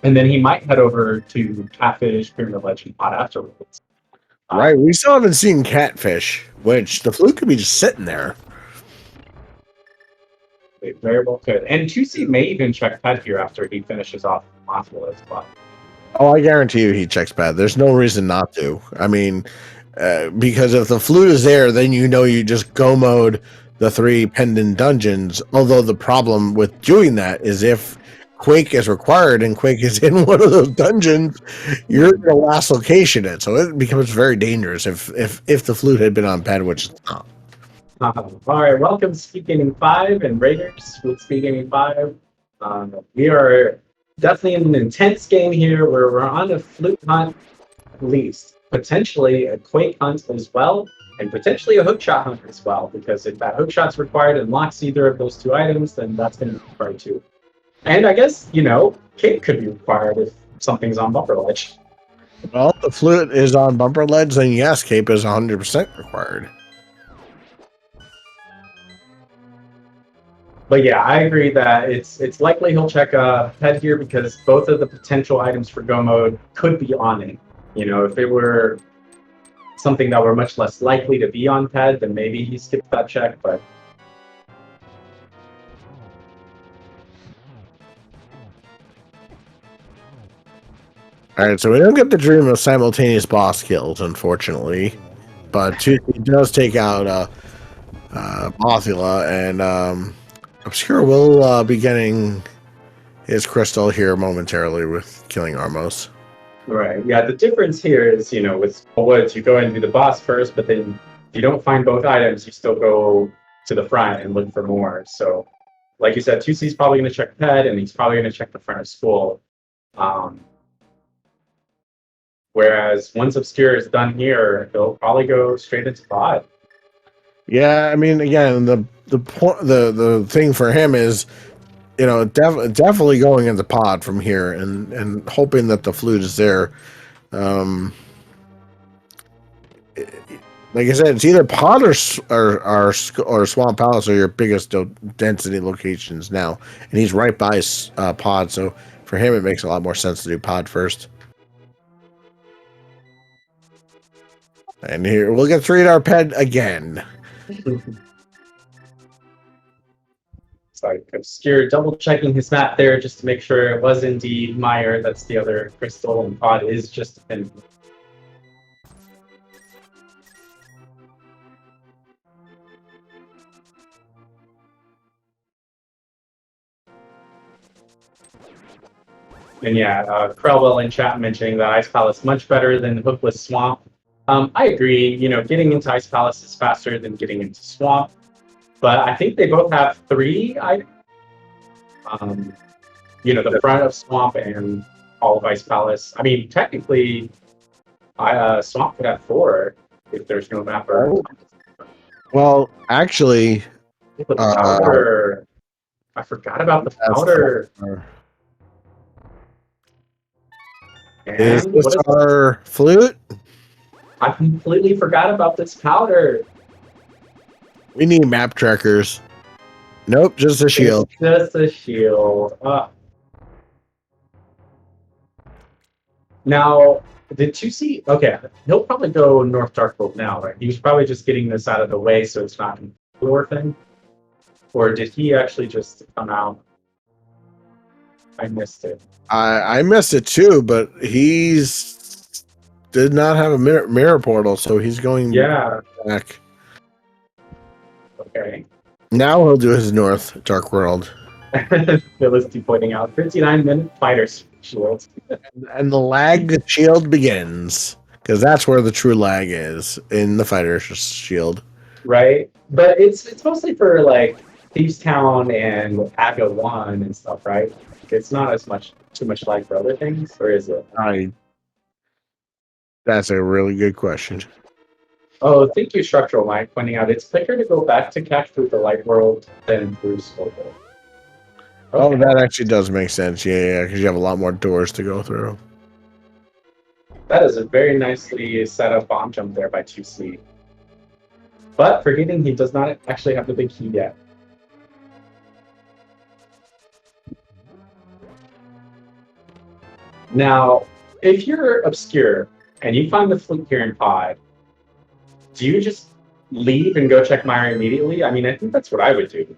and then he might head over to Catfish, Pyramid Ledge, and Pot afterwards. Right, we still haven't seen Catfish, which the flute could be just sitting there. They very well could. And 2C may even check Pet here after he finishes off Mothra as well. Oh, I guarantee you he checks bad. There's no reason not to. I mean, because if the flute is there, then you just go mode the 3 pendant dungeons. Although the problem with doing that is if Quake is required and Quake is in one of those dungeons, you're in the last location in. So it becomes very dangerous if the flute had been on pad, which it's not. All right, welcome to SpeedGaming 5 and Raiders with SpeedGaming 5. We are definitely in an intense game here where we're on a flute hunt, at least. Potentially a Quake hunt as well, and potentially a hookshot hunt as well, because if that hookshot's required and locks either of those 2 items, then that's going to be required too. And I guess, Cape could be required if something's on Bumper Ledge. Well, if the flute is on Bumper Ledge, then yes, Cape is 100% required. But yeah, I agree that it's likely he'll check Ped here because both of the potential items for Go mode could be on it. If it were something that were much less likely to be on Ped, then maybe he skipped that check, but All right, so we don't get the dream of simultaneous boss kills, unfortunately, but he does take out Mothula, and Obscure will be getting his crystal here momentarily with killing Armos. right. Yeah, the difference here is, with Woods, you go and do the boss first, but then if you don't find both items, you still go to the front and look for more. So, like you said, 2C's probably going to check Ped, and he's probably going to check the front of school. Whereas once Obscure is done here, he'll probably go straight into Pod. Yeah, I mean, again, the thing for him is, definitely going into Pod from here and hoping that the flute is there. Like I said, it's either Pod or Swamp Palace are your biggest density locations now, and he's right by Pod, so for him it makes a lot more sense to do Pod first. And here we'll get 3-star pet again. Sorry, Obscure double checking his map there just to make sure it was indeed Meyer. That's the other crystal, and Pod is just a pin. And yeah, Krellwell in chat mentioning that Ice Palace much better than Hookless Swamp. I agree. You know, getting into Ice Palace is faster than getting into Swamp, but I think they both have 3 items. You know, the front of Swamp and all of Ice Palace. I mean, technically, Swamp could have 4 if there's no mapper. Well, actually, the powder. I forgot about the powder. Is this our flute? I completely forgot about this powder. We need map trackers. Nope, just a shield. It's just a shield. Now, did you see? Okay, he'll probably go North Darkhold now, right? He was probably just getting this out of the way so it's not a lore thing. Or did he actually just come out? I missed it. I missed it too, but he's did not have a mirror portal, so he's going back. Okay. Now he'll do his North Dark World. Felicity pointing out 59-minute fighter's shield. And the lag shield begins. Because that's where the true lag is, in the fighter's shield. Right? But it's mostly for like Thieves Town and Aga 1 and stuff, right? It's not as too much lag for other things, or is it? That's a really good question. Oh, thank you, Structural Mike, pointing out it's quicker to go back to catch through the light world than through Scope. Okay. Oh, that actually does make sense. Yeah, because you have a lot more doors to go through. That is a very nicely set up bomb jump there by 2C. But forgetting he does not actually have the big key yet. Now, if you're Obscure and you find the flute here in Pod, do you just leave and go check Meyer immediately? I mean, I think that's what I would do.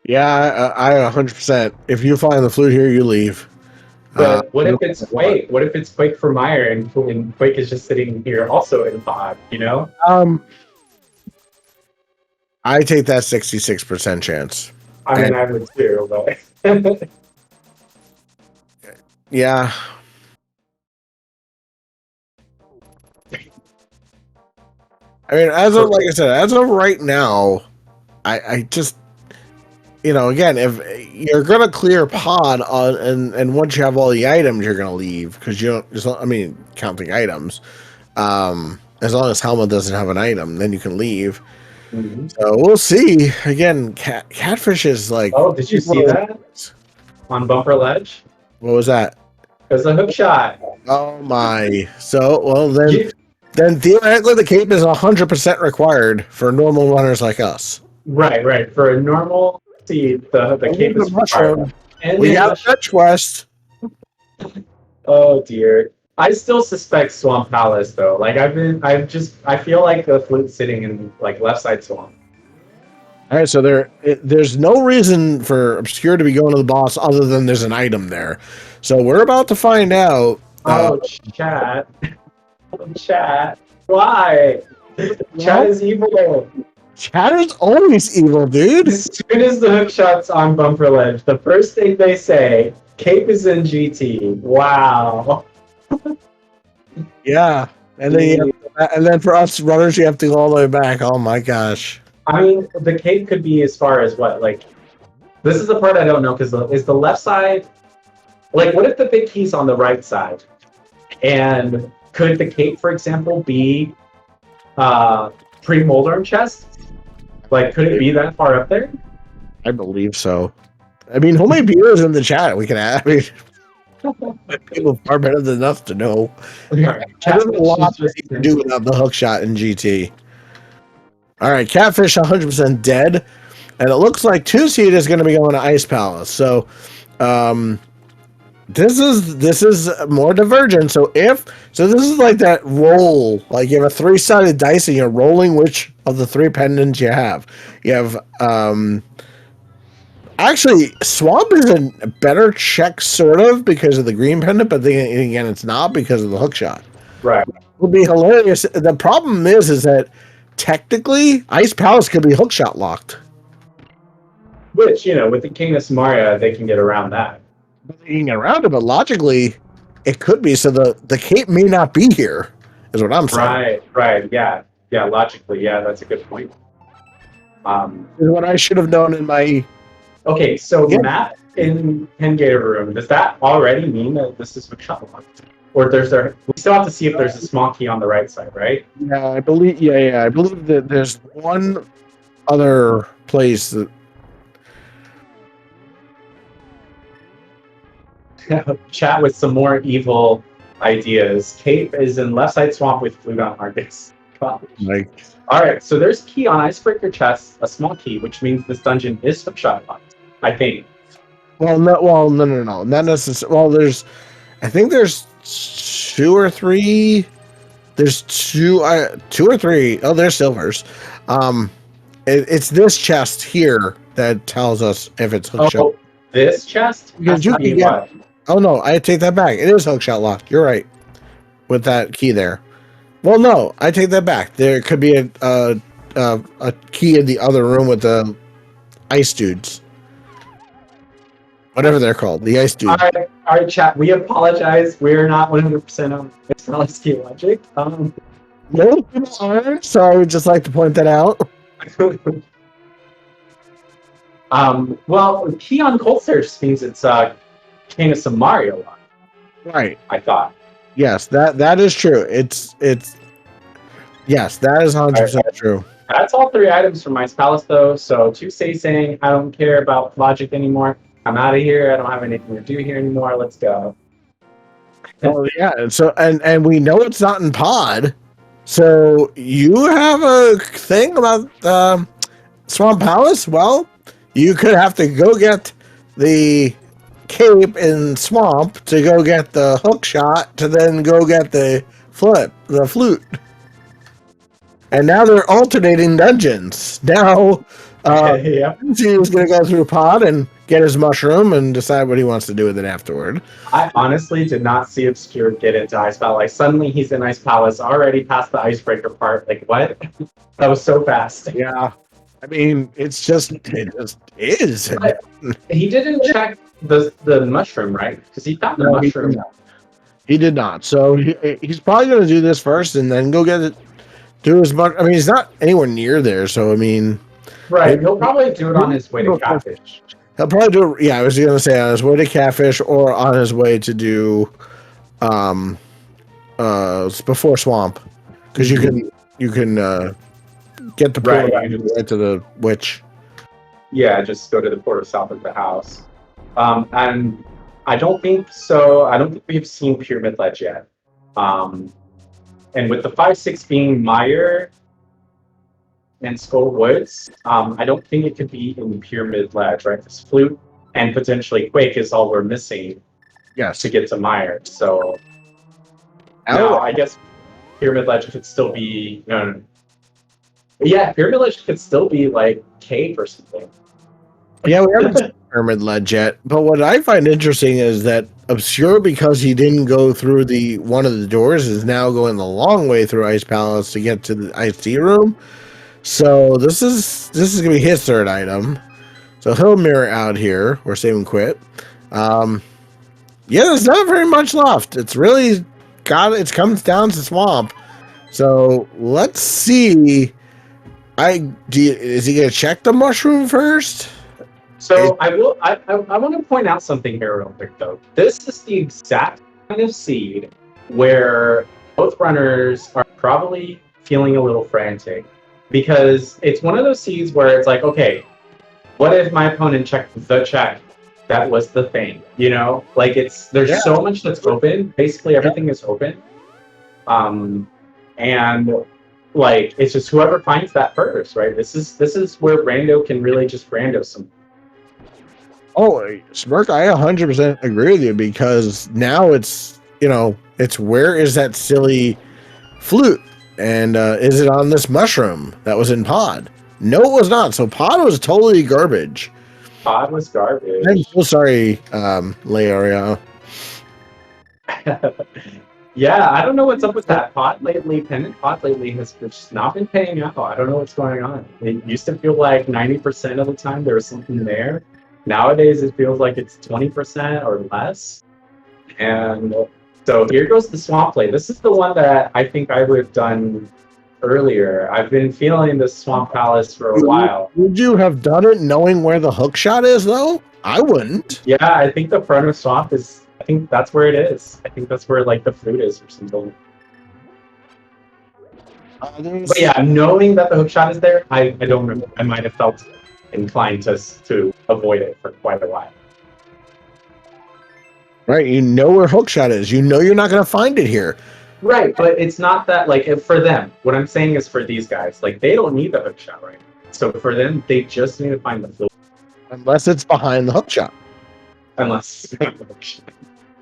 Yeah, I 100%. If you find the flute here, you leave. But what if it's Quake? What if it's Quake for Meyer and Quake is just sitting here also in Pod, you know? I take that 66% chance. I mean, I would too, but... Yeah. I mean, like I said, as of right now, I just, you know, again, if you're gonna clear Pod on, and once you have all the items, you're gonna leave because you don't. Just, I mean, counting items. As long as Helma doesn't have an item, then you can leave. Mm-hmm. So we'll see. Again, Catfish is like. Oh, did you see that on Bumper Ledge? What was that? It was a hook shot. Oh my! So well then theoretically the cape is 100% required for normal runners like us. Right. For a normal seed, the cape is required. And we have a fetch quest. Oh dear. I still suspect Swamp Palace though. Like I feel like the flute's sitting in like left side swamp. All right, so there's no reason for Obscure to be going to the boss other than there's an item there. So we're about to find out. Oh, chat. Chat. Why? Chat is evil. Chat is always evil, dude. As soon as the hook shot's on Bumper Ledge, the first thing they say, Cape is in GT. Wow. Yeah. And then for us runners, you have to go all the way back. Oh my gosh. I mean, the cape could be as far as what? Like, this is the part I don't know, because is the left side... Like, what if the big key's on the right side? And could the cape, for example, be pre-Moldorm chest? Like, could it be that far up there? I believe so. I mean, homemade beer is in the chat. We can add. I mean, people are better than us to know. There's a lot you can do without the hook shot in GT. All right, Catfish 100% dead. And it looks like 2 seed is going to be going to Ice Palace. So, This is more divergent. So this is like that roll, like you have a 3-sided dice and you're rolling which of the 3 pendants you have. You have actually Swamp is a better check sort of because of the green pendant, but then again it's not because of the hook shot. Right. It would be hilarious. The problem is that technically Ice Palace could be hook shot locked. Which, with the King of Samaria, they can get around that. You can get around it, but logically, it could be. So the cape may not be here, is what I'm saying. Right. Yeah. Logically, yeah, that's a good point. Is what I should have known in my. Okay, so map in Pengator room. Does that already mean that this is hookshot locked, or we still have to see if there's a small key on the right side, right? Yeah, I believe. Yeah, I believe that there's one other place that. Chat with some more evil ideas. Cape is in left side swamp with flute on Argus. Like, all right, so there's key on Icebreaker chest, a small key, which means this dungeon is hookshot locked. I think. no, not necessarily. Well, I think there's 2 or 3. There's 2 or 3. Oh, there's silvers. It's this chest here that tells us if it's hookshot. Oh, this chest? Because you can get. Oh no, I take that back. It is hookshot locked. You're right. With that key there. Well, no, I take that back. There could be a key in the other room with the ice dudes. Whatever they're called, the ice dudes. All right, chat. We apologize. We're not 100% on key logic. No, people aren't. So I would just like to point that out. Well, key on Cold Surge means it's King of Samaria locked. Right. I thought. Yes, that is true. It's yes, that is 100% true. That's all 3 items from Ice Palace, though. So Tuesday saying, I don't care about logic anymore. I'm out of here. I don't have anything to do here anymore. Let's go. Oh yeah, so and we know it's not in pod. So you have a thing about Swamp Palace? Well, you could have to go get the cape in Swamp to go get the hook shot to then go get the flute. And now they're alternating dungeons. Now, he's going to go through pod and get his mushroom and decide what he wants to do with it afterward. I honestly did not see Obscure get into Ice Palace. Like, suddenly he's in Ice Palace, already past the icebreaker part. Like, what? That was so fast. Yeah. I mean, it just is. But he didn't check the mushroom, right? Because he found the mushroom. He did not. So he's probably going to do this first and then go get it. Do as much. I mean, he's not anywhere near there. So, I mean. Right. He'll probably do it on his way to Catfish. He'll probably do it. Yeah, I was going to say on his way to Catfish or on his way to do before Swamp. Because you can get the portal right to the witch. Yeah, just go to the portal south of the house. And I don't think so. I don't think we've seen Pyramid Ledge yet. And with the 5-6 being Meyer and Skull Woods, I don't think it could be in Pyramid Ledge, right? This flute and potentially Quake is all we're missing. Yes. To get to Meyer. So now I guess Pyramid Ledge could still be no. Yeah, Pyramid Ledge could still be like cave or something. Yeah, we haven't seen Pyramid Ledge yet. But what I find interesting is that Obscure, because he didn't go through one of the doors, is now going the long way through Ice Palace to get to the IC room. So this is gonna be his 3rd item. So he'll mirror out here or save and quit. Yeah, there's not very much left. It's really it comes down to Swamp. So let's see. Is he gonna check the mushroom first? So I want to point out something here real quick though. This is the exact kind of seed where both runners are probably feeling a little frantic because it's one of those seeds where it's like, okay, what if my opponent checked the check? That was the thing, like there's so much that's open. Basically everything is open. And like it's just whoever finds that first, right? This is where Rando can really just rando some. Oh, Smirk, I 100% agree with you because now it's, it's where is that silly flute? And is it on this mushroom that was in Pod? No, it was not. So Pod was totally garbage. Pod was garbage. I'm so sorry, Leorio. Yeah, I don't know what's up with that Pod lately. Pennant Pod lately has just not been paying out. I don't know what's going on. It used to feel like 90% of the time there was something there. Nowadays it feels like it's 20% or less. And so here goes the swamp play. This is the one that I think I would have done earlier. I've been feeling the Swamp Palace for a while. Would you have done it knowing where the hook shot is, though? I wouldn't. Yeah, I think the front of Swamp is, I think that's where it is. I think that's where, like, the flute is or something. But yeah, knowing that the hook shot is there, I don't remember. I might have felt inclined to avoid it for quite a while. Right, you know where hookshot is. You know you're not going to find it here. Right, but it's not that, like, for them, what I'm saying is for these guys, like, they don't need the hookshot, right? So for them, they just need to find the flute. Unless it's behind the hookshot. Unless it's behind the hookshot.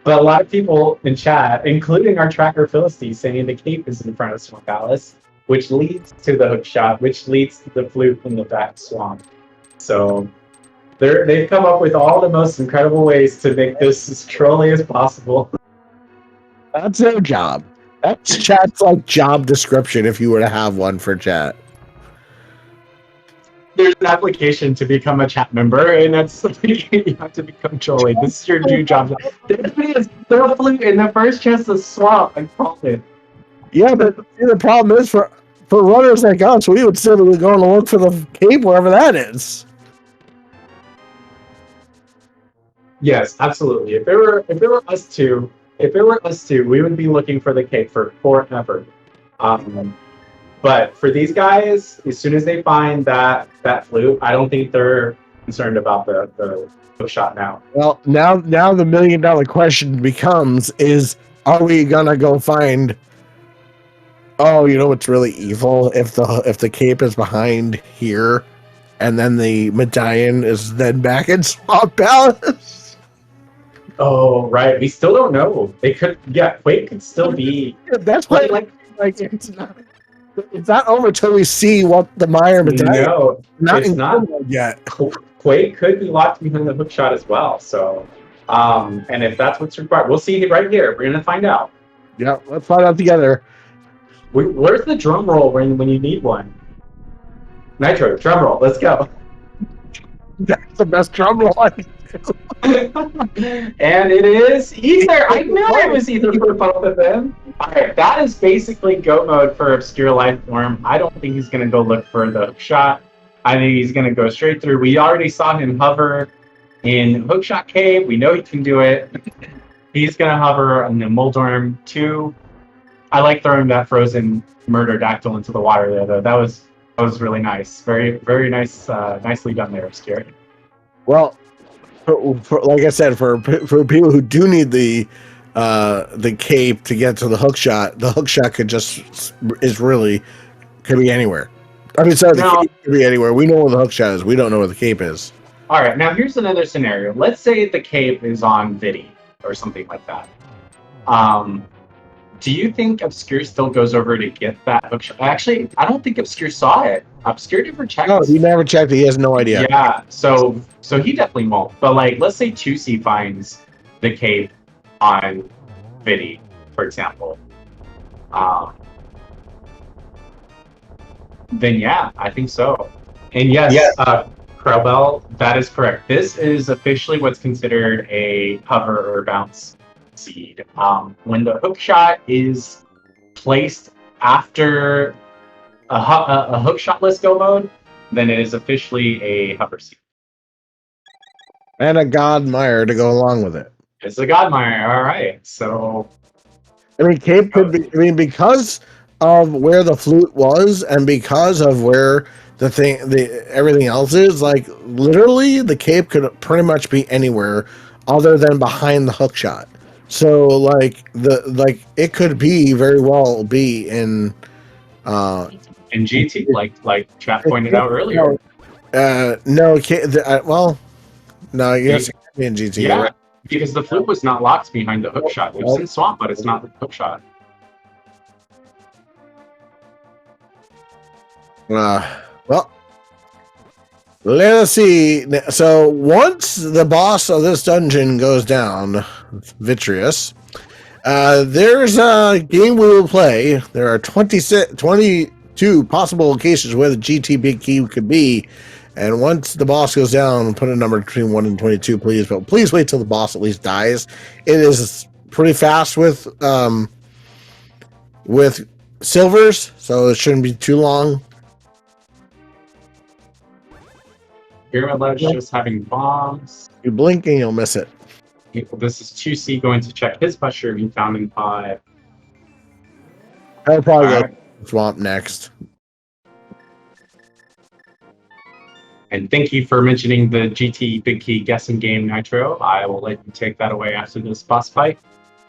But a lot of people in chat, including our tracker Philistine, saying the cape is in front of Swamp Palace, which leads to the hookshot, which leads to the flute in the back swamp. So they've come up with all the most incredible ways to make this as trolly as possible. That's their job. That's chat's like job description if you were to have one for chat. There's an application to become a chat member, and that's you have to become trolly. This is your new job. There it is. Throw a flute in the first chance to swap. I called it. Yeah, but the problem is for runners like us, we would still be going to look for the cape wherever that is. Yes, absolutely. If it were us two, we would be looking for the cape for forever. But for these guys, as soon as they find that flute, I don't think they're concerned about the hook shot now. Well, now the $1 million question becomes: is are we gonna go find? Oh, you know what's really evil? If the cape is behind here, and then the medallion is then back in Swamp Palace. Oh, right. We still don't know. They could, yeah. Quake could still be. That's why, like it's not over till we see what the Meyer medallion. No, it's not yet. Quake could be locked behind the hook shot as well. So, and if that's what's required, we'll see it right here. We're gonna find out. Yeah, let's find out together. Where's the drum roll when you need one? Nitro, drum roll. Let's go. That's the best drum roll I can do. And it is Ether. I knew it was Ether for both of them. Alright, that is basically go mode for Obscure Life Form. I don't think he's going to go look for the hookshot. I think he's going to go straight through. We already saw him hover in Hookshot Cave. We know he can do it. He's going to hover in the Moldorm 2. I like throwing that frozen murder dactyl into the water there, though. That was really nice. Very, very nice. Nicely done there, Obscure. Well, like I said, for people who do need the cape to get to the hookshot could be anywhere. I mean, sorry, the cape could be anywhere. We know where the hookshot is. We don't know where the cape is. All right, now here's another scenario. Let's say the cape is on Vidi or something like that. Do you think Obscure still goes over to get that hookshot? Actually, I don't think Obscure saw it. Obscure never checked. No, he never checked it. He has no idea. Yeah, so he definitely won't. But like, let's say 2C finds the cape on Vidi, for example. Then yeah, I think so. And yes, Crowbell, that is correct. This is officially what's considered a hover or bounce seed. When the hookshot is placed after a hookshot-less go mode, then it is officially a hover seed. And a Godmire to go along with it. It's a Godmire, all right. So, I mean, cape could be. I mean, because of where the flute was, and because of where everything else is, like literally, the cape could pretty much be anywhere other than behind the hookshot. So, like it could be very well be in GT, like chat pointed out earlier. No, well, No, you have to be in GT. Yeah, Right? because the flute was not locked behind the hook shot. It was in swamp, but it's not the hook shot. Well, let's see. So once the boss of this dungeon goes down, Vitreous, there's a game we will play. There are 22 possible locations where the GT Big Key could be. And once the boss goes down, put a number between 1 and 22, please. But please wait till the boss at least dies. It is pretty fast with silvers, so it shouldn't be too long. Pyramid Ledge just having bombs. You blink and you'll miss it. This is 2C going to check his mushroom he found in 5. I'll probably go swamp next. And thank you for mentioning the GT Big Key guessing game, Nitro. I will let you take that away after this boss fight.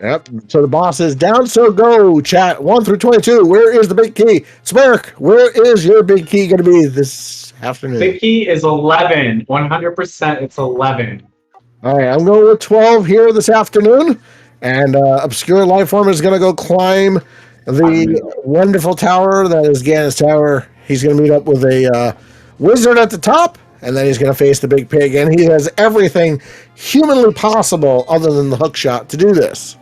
Yep. So the boss is down. So go chat 1 through 22. Where is the big key? Smirk, where is your big key going to be this afternoon? Big key is 11. 100%. It's 11. All right. I'm going with 12 here this afternoon. And Obscure Lifeform is going to go climb the wonderful tower that is Ganon's tower. He's going to meet up with a wizard at the top. And then he's going to face the big pig. And he has everything humanly possible other than the hook shot to do this.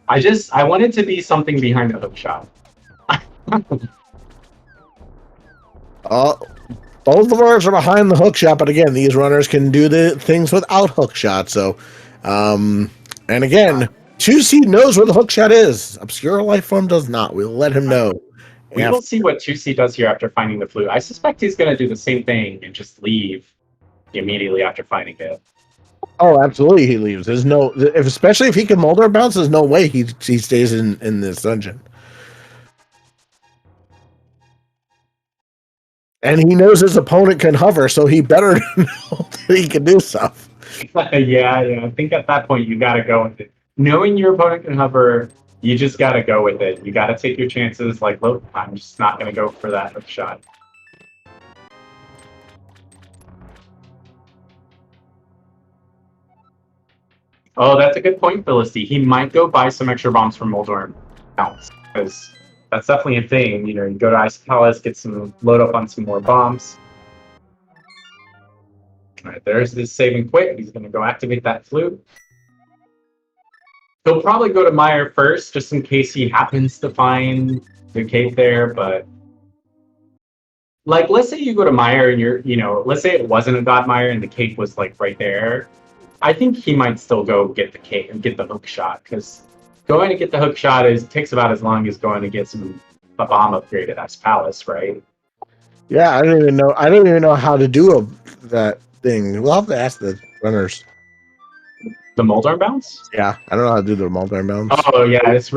I want it to be something behind the hook shot. Both of ours are behind the hook shot, but again, these runners can do the things without hook shot. So, and again, 2C knows where the hook shot is. Obscure Lifeform does not. We'll let him know. We will see what 2C does here after finding the flute. I suspect he's going to do the same thing and just leave immediately after finding it. Oh, absolutely, he leaves. There's no, especially if he can Molder bounce. There's no way he stays in this dungeon. And he knows his opponent can hover, so he better know that he can do stuff. Yeah. I think at that point you got to go with it. Knowing your opponent can hover, you just got to go with it. You got to take your chances. Like, look, I'm just not going to go for that hook shot. Oh, that's a good point, Felicity. He might go buy some extra bombs from Moldor and bounce, because that's definitely a thing. You know, you go to Ice Palace, get some load up on some more bombs. All right, there's this save and quit. He's going to go activate that flute. He'll probably go to Meyer first, just in case he happens to find the cave there. But like, let's say you go to Meyer and let's say it wasn't a God Meyer and the cave was like right there. I think he might still go get the cave and get the hook shot, because going to get the hook shot takes about as long as going to get a bomb upgrade at Ice Palace, right? Yeah, I don't even know how to do that thing. We'll have to ask the runners. The Moldar bounce? Yeah, I don't know how to do the Moldar bounce. Oh yeah, it's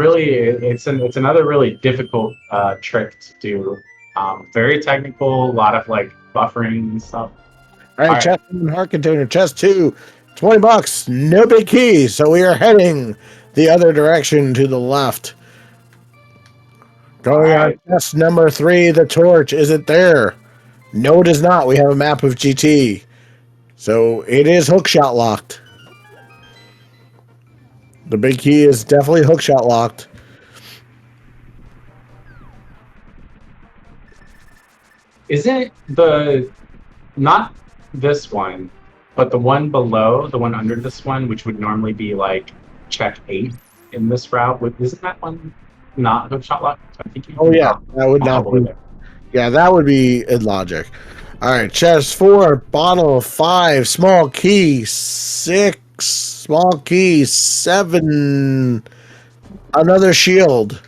another really difficult trick to do. Very technical, a lot of like buffering and stuff. All right, chest one heart container, chest 2, $20, no big key. So we are heading the other direction to the left. Going on chest number 3, the torch. Is it there? No, it is not. We have a map of GT. So it is hookshot locked. The big key is definitely hookshot locked. Isn't not this one, but the one below, the one under this one, which would normally be like check 8 in this route, isn't that one not hookshot locked? I think that would not be. Yeah, that would be illogic. All right, chest 4, bottle 5, small key 6, small key 7, another shield.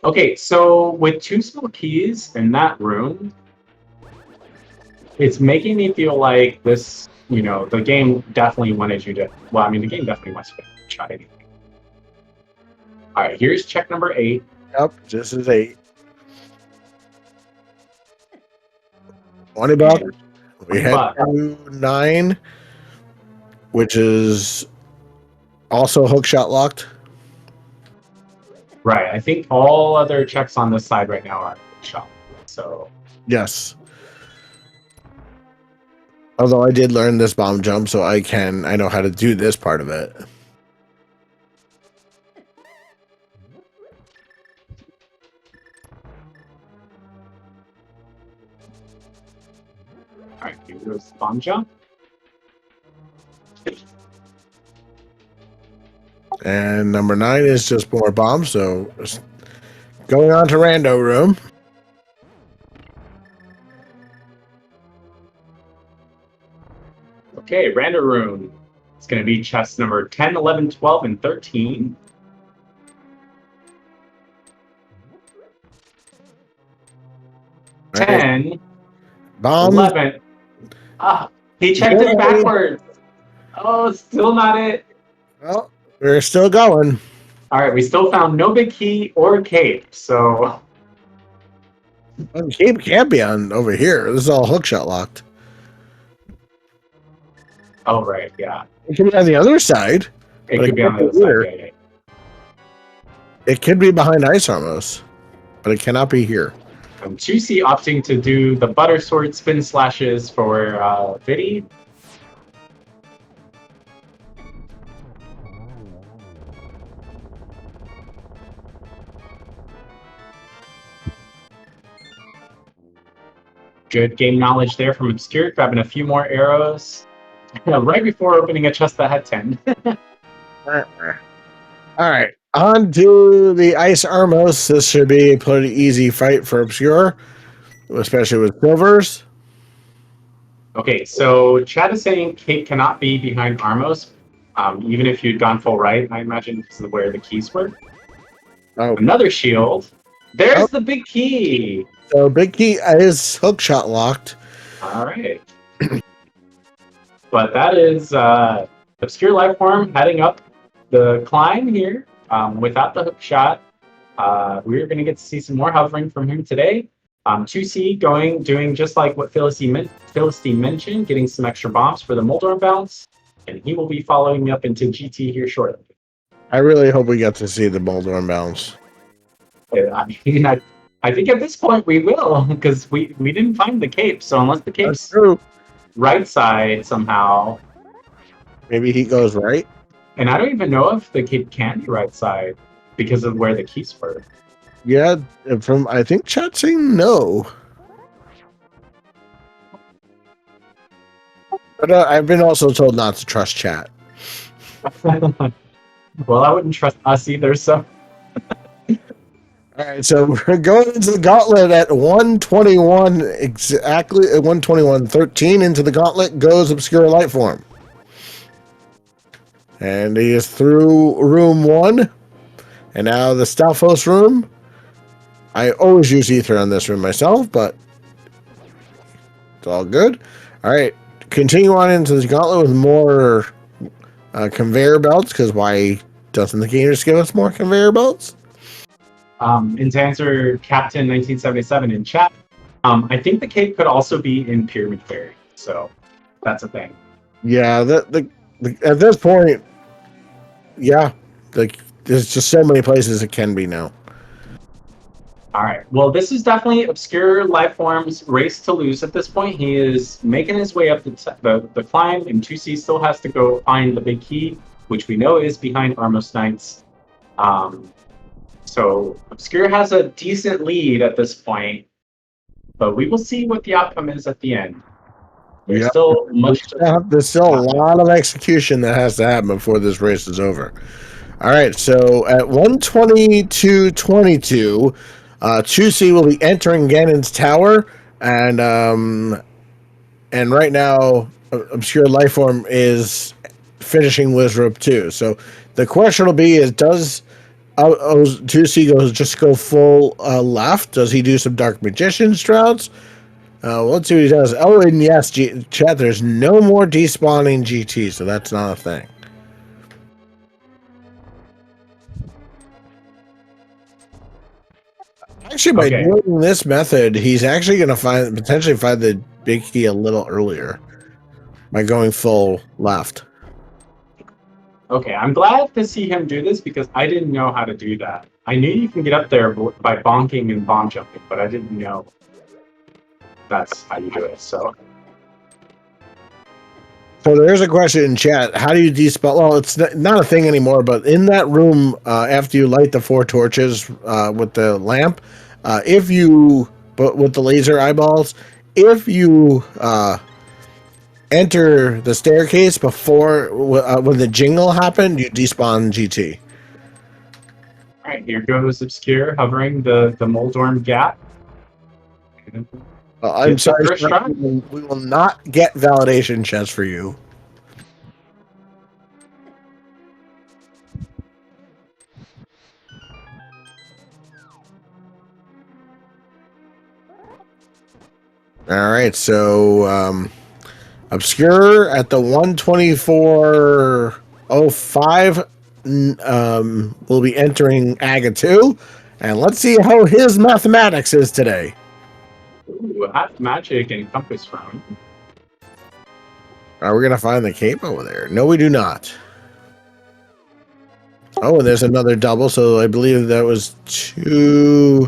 Okay, so with 2 small keys in that room, it's making me feel like this, the game definitely wanted you to, the game definitely wants you to try anything. All right, here's check number 8. Yep, this is 8. $20. We head to 9, which is also hookshot locked. Right. I think all other checks on this side right now are hookshot. So yes. Although I did learn this bomb jump, so I know how to do this part of it. All right, here goes the bomb jump. And number 9 is just more bombs, so going on to rando room. Okay, random room. It's going to be chest number 10, 11, 12, and 13. Right. 10, Bombs. 11. Ah, he checked it backwards. Oh, still not it. Well, we're still going. All right, we still found no big key or cape, so... Well, cape can't be on over here. This is all hookshot locked. Oh, right, yeah. It could be on the other side. It could be on the other side, yeah. It could be behind ice almost, but it cannot be here. 2C opting to do the butter sword spin slashes for Viddy. Good game knowledge there from Obscure, grabbing a few more arrows right before opening a chest that had 10. All right, on to the Ice Armos. This should be a pretty easy fight for Obscure, especially with silvers. Okay, so Chad is saying Cape cannot be behind Armos, even if you'd gone full right, I imagine, because of where the keys were. Oh, another shield. There's the big key. So big key is hookshot locked. All right. But that is Obscure Lifeform heading up the climb here without the hook shot. We're going to get to see some more hovering from him today. 2C doing just like what Philistine mentioned, getting some extra bombs for the Moldorm bounce. And he will be following me up into GT here shortly. I really hope we get to see the Moldorm bounce. I mean, I think at this point we will, because we didn't find the cape. So unless the cape's right side somehow. Maybe he goes right. And I don't even know if the cape can be right side because of where the keys were. Yeah, I think chat's saying no. But I've been also told not to trust chat. Well, I wouldn't trust us either, so. All right, so we're going into the gauntlet at 121, exactly at 121.13. Into the gauntlet goes Obscure Lifeform. And he is through room 1. And now the Stalfos room. I always use Ether on this room myself, but it's all good. All right, continue on into the gauntlet with more conveyor belts, because why doesn't the game just give us more conveyor belts? And to answer Captain 1977 in chat, I think the cape could also be in Pyramid Ferry, so that's a thing. Yeah, at this point, yeah, there's just so many places it can be now. All right. Well, this is definitely Obscure Lifeform's race to lose at this point. He is making his way up the climb, and 2C still has to go find the big key, which we know is behind Armos Knights. So Obscure has a decent lead at this point, but we will see what the outcome is at the end. There's still much. There's still a lot of execution that has to happen before this race is over. All right, so at 122.22, 2C will be entering Ganon's tower, and right now Obscure Lifeform is finishing Wizrope 2. So the question will be: does 2C go full left? Does he do some Dark Magician routes? Let's see what he does. Oh, and yes, chat, there's no more despawning GT, so that's not a thing. Actually, by doing this method, he's actually going to potentially find the big key a little earlier by going full left. Okay, I'm glad to see him do this because I didn't know how to do that. I knew you can get up there by bonking and bomb jumping, but I didn't know that's how you do it, so. So there's a question in chat. How do you despell? Well, it's not a thing anymore, but in that room, after you light the 4 torches with the lamp, but with the laser eyeballs, if you enter the staircase before when the jingle happened, you despawn GT. All right, here goes Obscure hovering the Moldorm gap. I'm sorry, we will not get validation chests for you. All right, so Obscure at the 124.05 will be entering AGA 2, and let's see how his mathematics is today. Ooh, hot magic and compass round. Are we going to find the cape over there? No, we do not. Oh, and there's another double, so I believe that was 3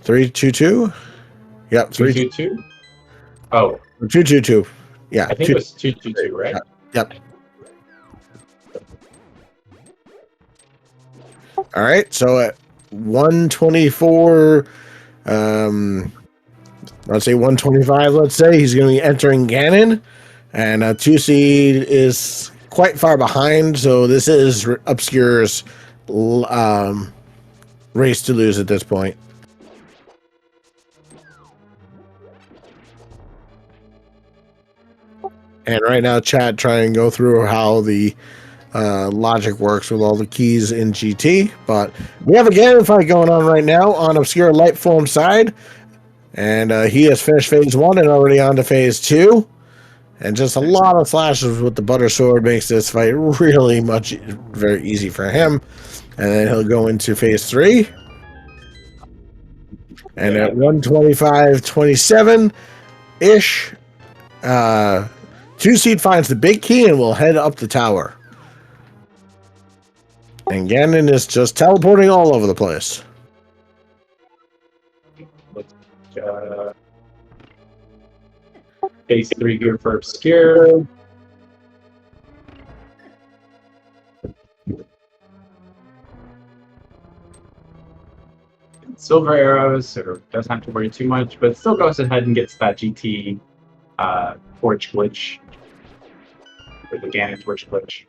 2 2. Yep, 3 2 2. Oh, 2 2 2. Yeah, I think it was 2 2 2, right? Yep. All right, so at 124, let's say 125, let's say, he's going to be entering Ganon, and 2 seed is quite far behind, so this is Obscure's race to lose at this point. And right now, chat try and go through how the logic works with all the keys in GT, but we have a Ganon fight going on right now on Obscure Light Form side, and he has finished phase 1 and already on to phase 2, and just a lot of flashes with the Butter Sword makes this fight really very easy for him, and then he'll go into phase 3, and at 125.27-ish, 2 seed finds the big key and will head up the tower. And Ganon is just teleporting all over the place. Phase 3 here for Obscure. Silver arrows, so doesn't have to worry too much, but still goes ahead and gets that GT torch glitch. Or the Ganon torch glitch.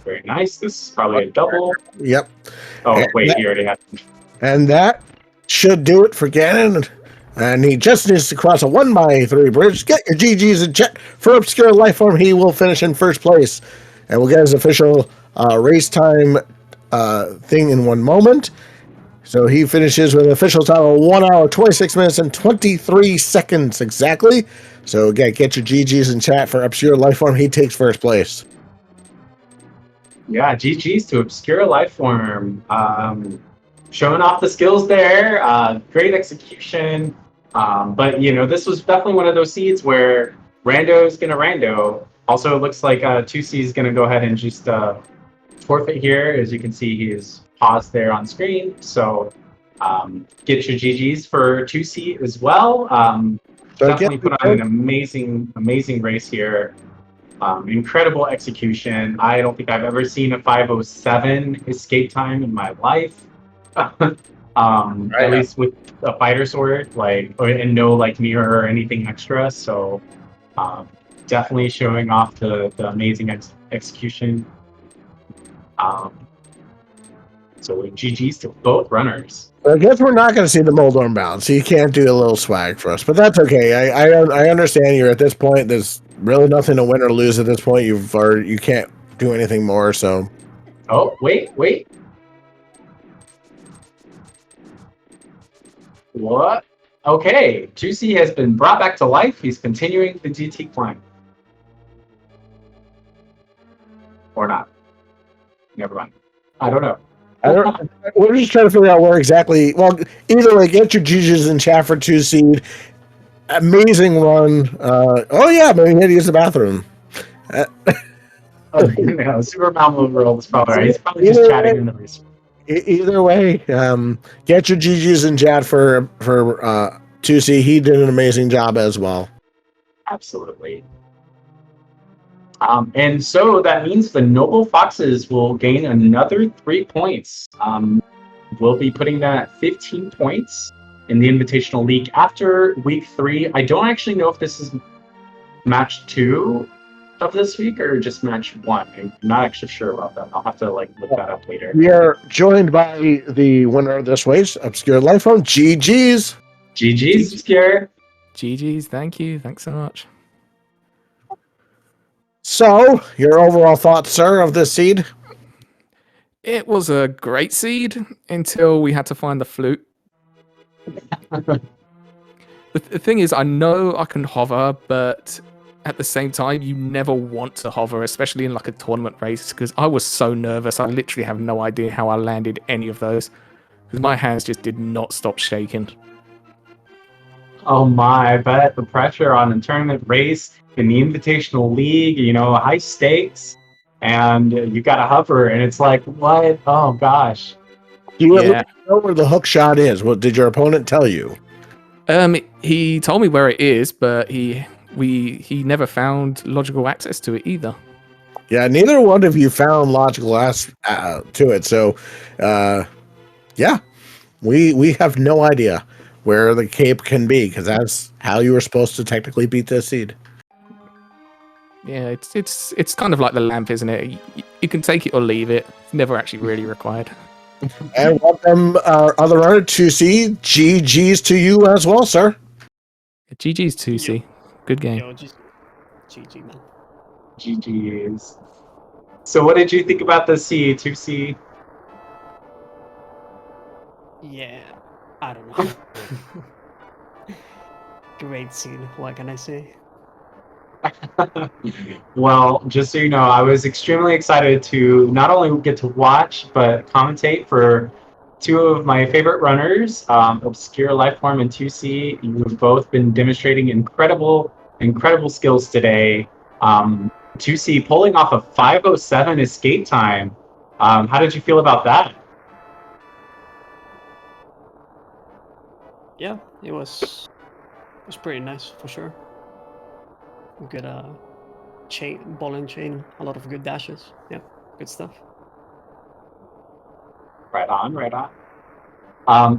Very nice. This is probably a double. Yep. Oh, and wait, he already had. And that should do it for Ganon. And he just needs to cross a 1x3 bridge. Get your GGs in chat for Obscure Lifeform. He will finish in first place. And we'll get his official race time thing in one moment. So he finishes with an official time of 1 hour, 26 minutes, and 23 seconds exactly. So again, get your GGs in chat for Obscure Lifeform. He takes first place. Yeah, GG's to Obscure Lifeform. Showing off the skills there. Great execution. But, you know, this was definitely one of those seeds where Rando's going to Rando. Also, it looks like 2C is going to go ahead and just forfeit here. As you can see, he's paused there on screen. So get your GGs for 2C as well. Definitely put on an amazing race here. Incredible execution. I don't think I've ever seen a 5:07 escape time in my life. At least with a fighter sword, and no mirror or anything extra. So definitely showing off the amazing execution. So GG's to both runners. I guess we're not going to see the Moldorm bounce, so you can't do a little swag for us, but that's okay. I understand you're at this point. There's really nothing to win or lose at this point. You can't do anything more. So. Oh wait. What? Okay, Juicy has been brought back to life. He's continuing the GT climb. Or not. Never mind. I don't know. We're just trying to figure out where exactly. Well, either way, get your GGs in chat for 2 seed. Amazing run. Oh yeah, maybe he had to use the bathroom. Super Malmo World is probably right. He's probably just chatting in the race. Either way, get your GGs in chat for 2C. He did an amazing job as well. Absolutely. And so that means the Noble Foxes will gain another 3 points. We'll be putting that at 15 points in the Invitational League after week 3. I don't actually know if this is match 2 of this week or just match 1. I'm not actually sure about that. I'll have to look that up later. We are joined by the winner of this race, Obscure Lifeform. GG's. GG's, Obscure. GG's, thank you. Thanks so much. So, your overall thoughts, sir, of this seed? It was a great seed until we had to find the flute. The thing is, I know I can hover, but at the same time, you never want to hover, especially in a tournament race, because I was so nervous. I literally have no idea how I landed any of those, because my hands just did not stop shaking. Oh my, I bet the pressure on a tournament race in the Invitational League, high stakes, and you got to hover, and it's like, what? Oh gosh. Do you know where the hook shot is? What did your opponent tell you? He told me where it is, but he never found logical access to it either. Yeah, neither one of you found logical access to it. So, yeah, we have no idea where the cape can be, because that's how you were supposed to technically beat this seed. Yeah, it's kind of like the lamp, isn't it? You can take it or leave it. It's never actually really required. And welcome our other runner, 2C. GG's to you as well, sir. GG's 2C. Good game. Yo, just GG, man. GG's. So what did you think about the C, 2C? Yeah, I don't know. Great scene, what can I say? Well, just so you know, I was extremely excited to not only get to watch, but commentate for 2 of my favorite runners, Obscure Lifeform and 2C. You've both been demonstrating incredible skills today. 2C pulling off a 5:07 escape time. How did you feel about that? Yeah, it was pretty nice for sure. Good ball and chain, a lot of good dashes. Yeah, good stuff. Right on, right on.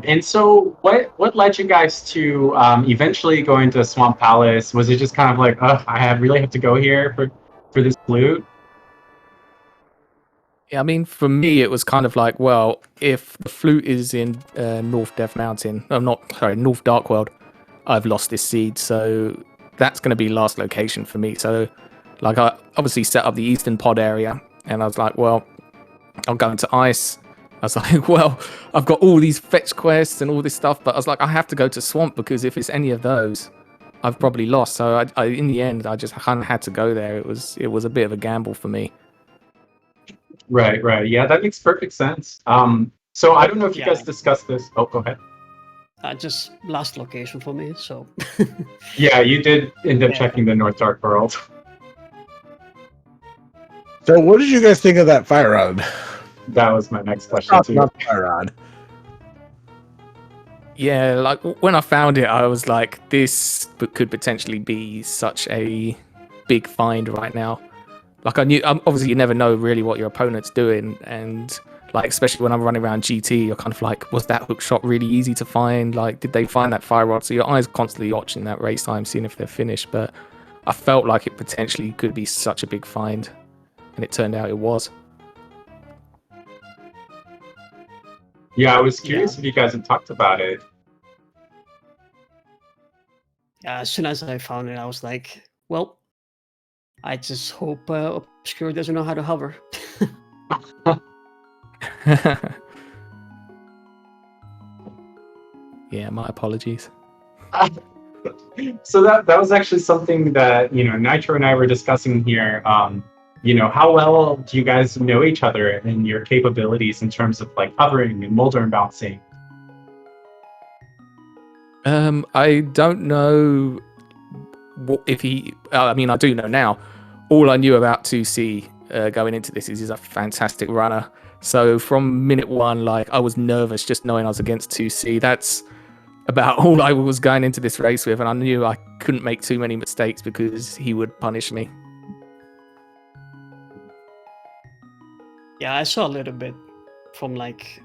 And so what led you guys to eventually go into Swamp Palace? Was it just kind of like, I really have to go here for this flute? Yeah, I mean, for me, it was kind of like, well, if the flute is in North Death Mountain, North Dark World, I've lost this seed, so that's going to be last location for me. So, I obviously set up the Eastern Pod area, and I was like, well, I'll go into Ice. I was like, well, I've got all these fetch quests and all this stuff, but I was like, I have to go to Swamp, because if it's any of those, I've probably lost. So I in the end, I just kind of had to go there. It was a bit of a gamble for me. Right. Yeah, that makes perfect sense. So I don't know if you guys discussed this. Oh, go ahead. Just last location for me, so. Yeah, you did end up checking the North Dark World. So what did you guys think of that fire rod? That was my next question too. Not fire rod. Yeah, when I found it, I was like, this could potentially be such a big find right now. I knew, obviously you never know really what your opponent's doing, and especially when I'm running around GT, you're kind of like, was that hook shot really easy to find? Did they find that fire rod? So your eyes constantly watching that race time, seeing if they're finished. But I felt like it potentially could be such a big find, and it turned out it was. Yeah, I was curious if you guys had talked about it. Yeah, as soon as I found it, I was like, well, I just hope Obscure doesn't know how to hover. Yeah, my apologies. So that was actually something that Nitro and I were discussing here. How well do you guys know each other and your capabilities in terms of hovering and molder and bouncing? I don't know if he. I mean, I do know now. All I knew about 2C going into this is he's a fantastic runner. So from minute one, I was nervous just knowing I was against 2C. That's about all I was going into this race with, and I knew I couldn't make too many mistakes because he would punish me. Yeah, I saw a little bit from like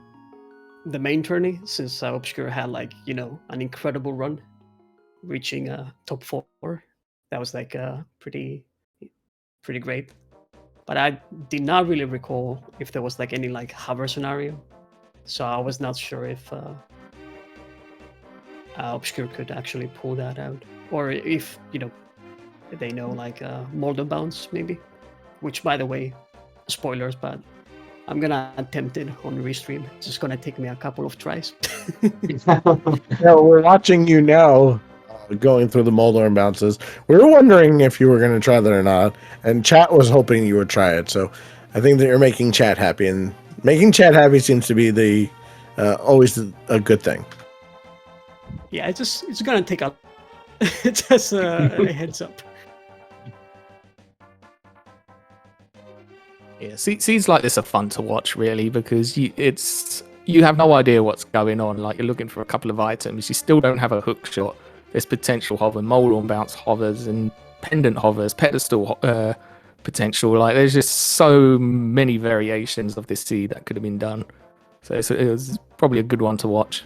the main tourney, since Obscure had like, you know, an incredible run, reaching top 4. That was like pretty great. But I did not really recall if there was like any like hover scenario, so I was not sure if Obscure could actually pull that out, or if, you know, they know like Molder Bounce maybe, which, by the way, spoilers, but I'm gonna attempt it on restream. It's just gonna take me a couple of tries. Yeah, we're watching you now, going through the Molder and bounces. We were wondering if you were going to try that or not, and chat was hoping you would try it. So I think that you're making chat happy, and making chat happy seems to be the always a good thing. Yeah, it's gonna take a just a heads up. Yeah, scenes like this are fun to watch, really, because you have no idea what's going on. Like, you're looking for a couple of items, you still don't have a hook shot. There's potential hover, mold on bounce hovers, and pendant hovers, pedestal potential. Like, there's just so many variations of this seed that could have been done. So it was probably a good one to watch.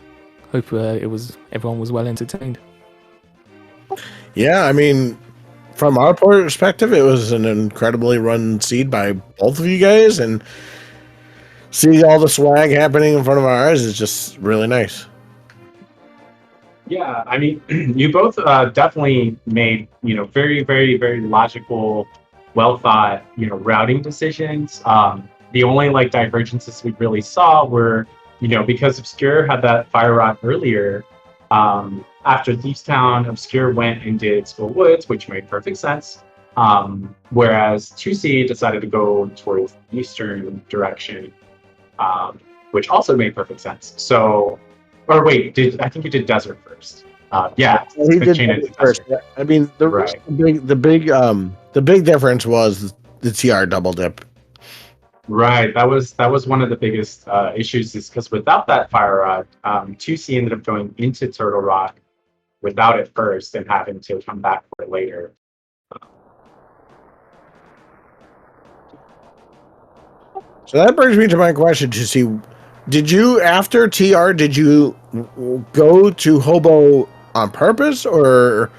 Hope everyone was well entertained. Yeah, I mean, from our perspective, it was an incredibly run seed by both of you guys, and see all the swag happening in front of our eyes is just really nice. Yeah, I mean, you both definitely made, you know, very, very, very logical, well thought, you know, routing decisions. The only like divergences we really saw were, you know, because Obscure had that fire rod earlier. After Thieves Town, Obscure went and did School Woods, which made perfect sense. Whereas 2C decided to go towards the eastern direction, which also made perfect sense. So, or wait, I think you did Desert first? Yeah, He did Desert first. I mean, the big difference was the TR double dip. Right, that was one of the biggest issues, is because without that fire rod, 2C ended up going into Turtle Rock without it first and having to come back for it later. So that brings me to my question to see, did you, after TR, did you go to Hobo on purpose, or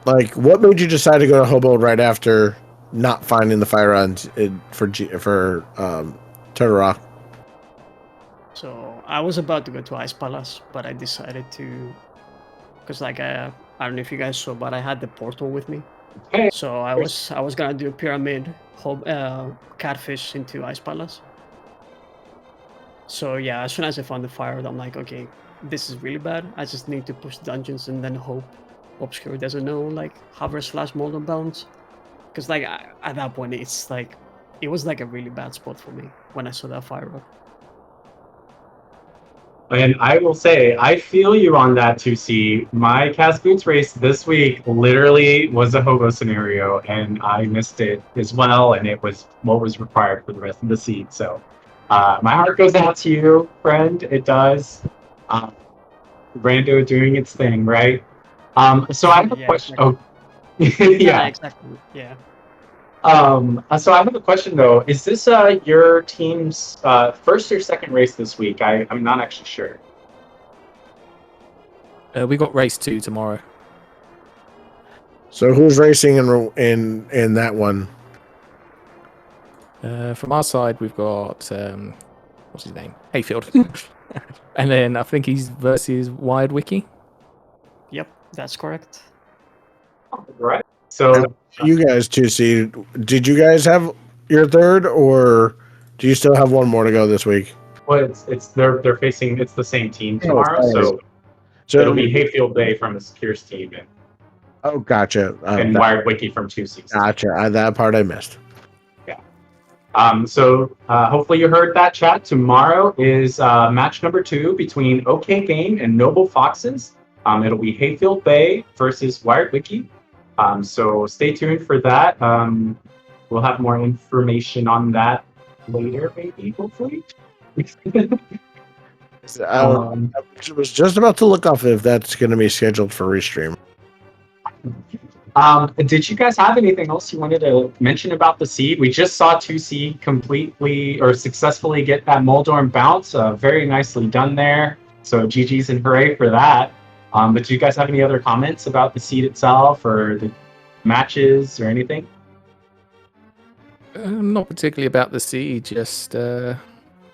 like what made you decide to go to Hobo right after not finding the fire runs for Turtle Rock? So I was about to go to Ice Palace, but I decided to, because like I don't know if you guys saw, but I had the portal with me. So I was gonna do a pyramid, catfish into Ice Palace. So yeah, as soon as I found the fire, I'm like, okay, this is really bad. I just need to push dungeons and then hope Obscure doesn't know like hover / Molder Bounce. Because like at that point, it's like it was like a really bad spot for me when I saw that fire rock. And I will say, I feel you on that, 2C. My Cast Boots race this week literally was a Hobo scenario, and I missed it as well, and it was what was required for the rest of the seed. So my heart goes out to you, friend. It does. Rando doing its thing, right? So I have a question. Exactly. Oh, yeah. Exactly. Yeah. So I have a question though. Is this your team's first or second race this week? I'm not actually sure. We got race 2 tomorrow. So who's racing in that one? From our side, we've got what's his name? Hayfield. And then I think he's versus Wired Wiki. Yep, that's correct. All right. So you guys 2C, did you guys have your third, or do you still have one more to go this week? well, they're facing, it's the same team tomorrow, so it'll be Hayfield Bay from the Secures team and gotcha. and Wired Wiki from 2C. Gotcha. That part I missed. So hopefully you heard that, chat. Tomorrow is match number 2 between OK Game and Noble Foxes. It'll be Hayfield Bay versus Wired Wiki. So stay tuned for that. We'll have more information on that later, maybe, hopefully. I was just about to look up if that's going to be scheduled for restream. Did you guys have anything else you wanted to mention about the seed? We just saw 2C completely or successfully get that Moldorm bounce. Very nicely done there. So GG's and hooray for that. But do you guys have any other comments about the seed itself or the matches or anything? Not particularly about the seed, just yeah,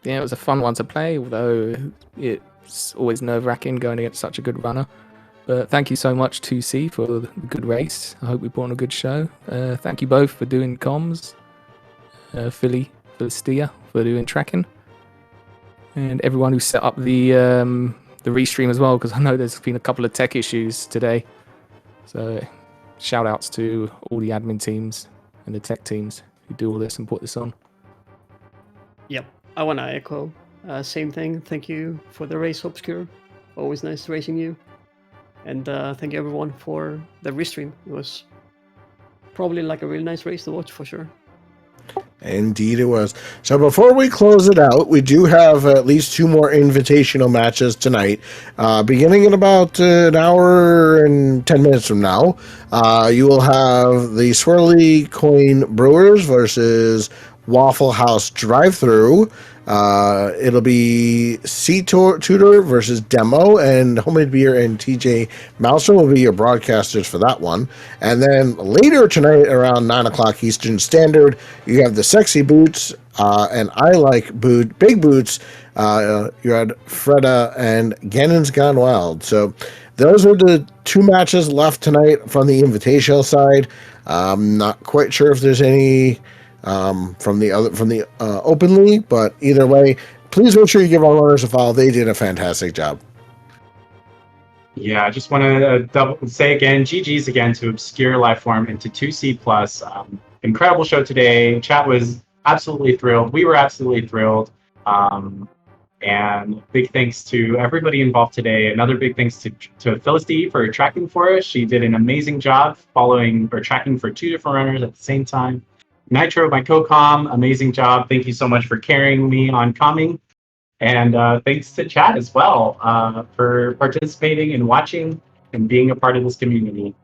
it was a fun one to play, although it's always nerve-wracking going against such a good runner. But thank you so much, 2C, for the good race. I hope we put on a good show. Thank you both for doing comms. Philistia for doing tracking. And everyone who set up the restream as well, because I know there's been a couple of tech issues today. So shout outs to all the admin teams and the tech teams who do all this and put this on. Yep, I want to echo same thing. Thank you for the race, Obscure. Always nice racing you. And thank you everyone for the restream. It was probably like a really nice race to watch for sure. Indeed it was. So before we close it out, we do have at least 2 more invitational matches tonight. Beginning in about an hour and 10 minutes from now, you will have the Swirly Coin Brewers versus Waffle House Drive-Thru. It'll be Tudor versus Demo, and Homemade Beer and TJ Mouser will be your broadcasters for that one. And then later tonight, around 9 o'clock Eastern Standard, you have the Sexy Boots and I Like Big Boots. You had Freda and Ganon's Gone Wild. So those are the 2 matches left tonight from the invitational side. I'm not quite sure if there's any from the open league, but either way, please make sure you give our runners a follow. They did a fantastic job. Yeah, I just want to say again, GG's again to Obscure Lifeform and to 2C Plus. Incredible show today. Chat was absolutely thrilled. We were absolutely thrilled. And big thanks to everybody involved today. Another big thanks to Phyllis D for tracking for us. She did an amazing job following or tracking for 2 different runners at the same time. Nitro, my co-com, amazing job. Thank you so much for carrying me on comming. And thanks to chat as well for participating and watching and being a part of this community.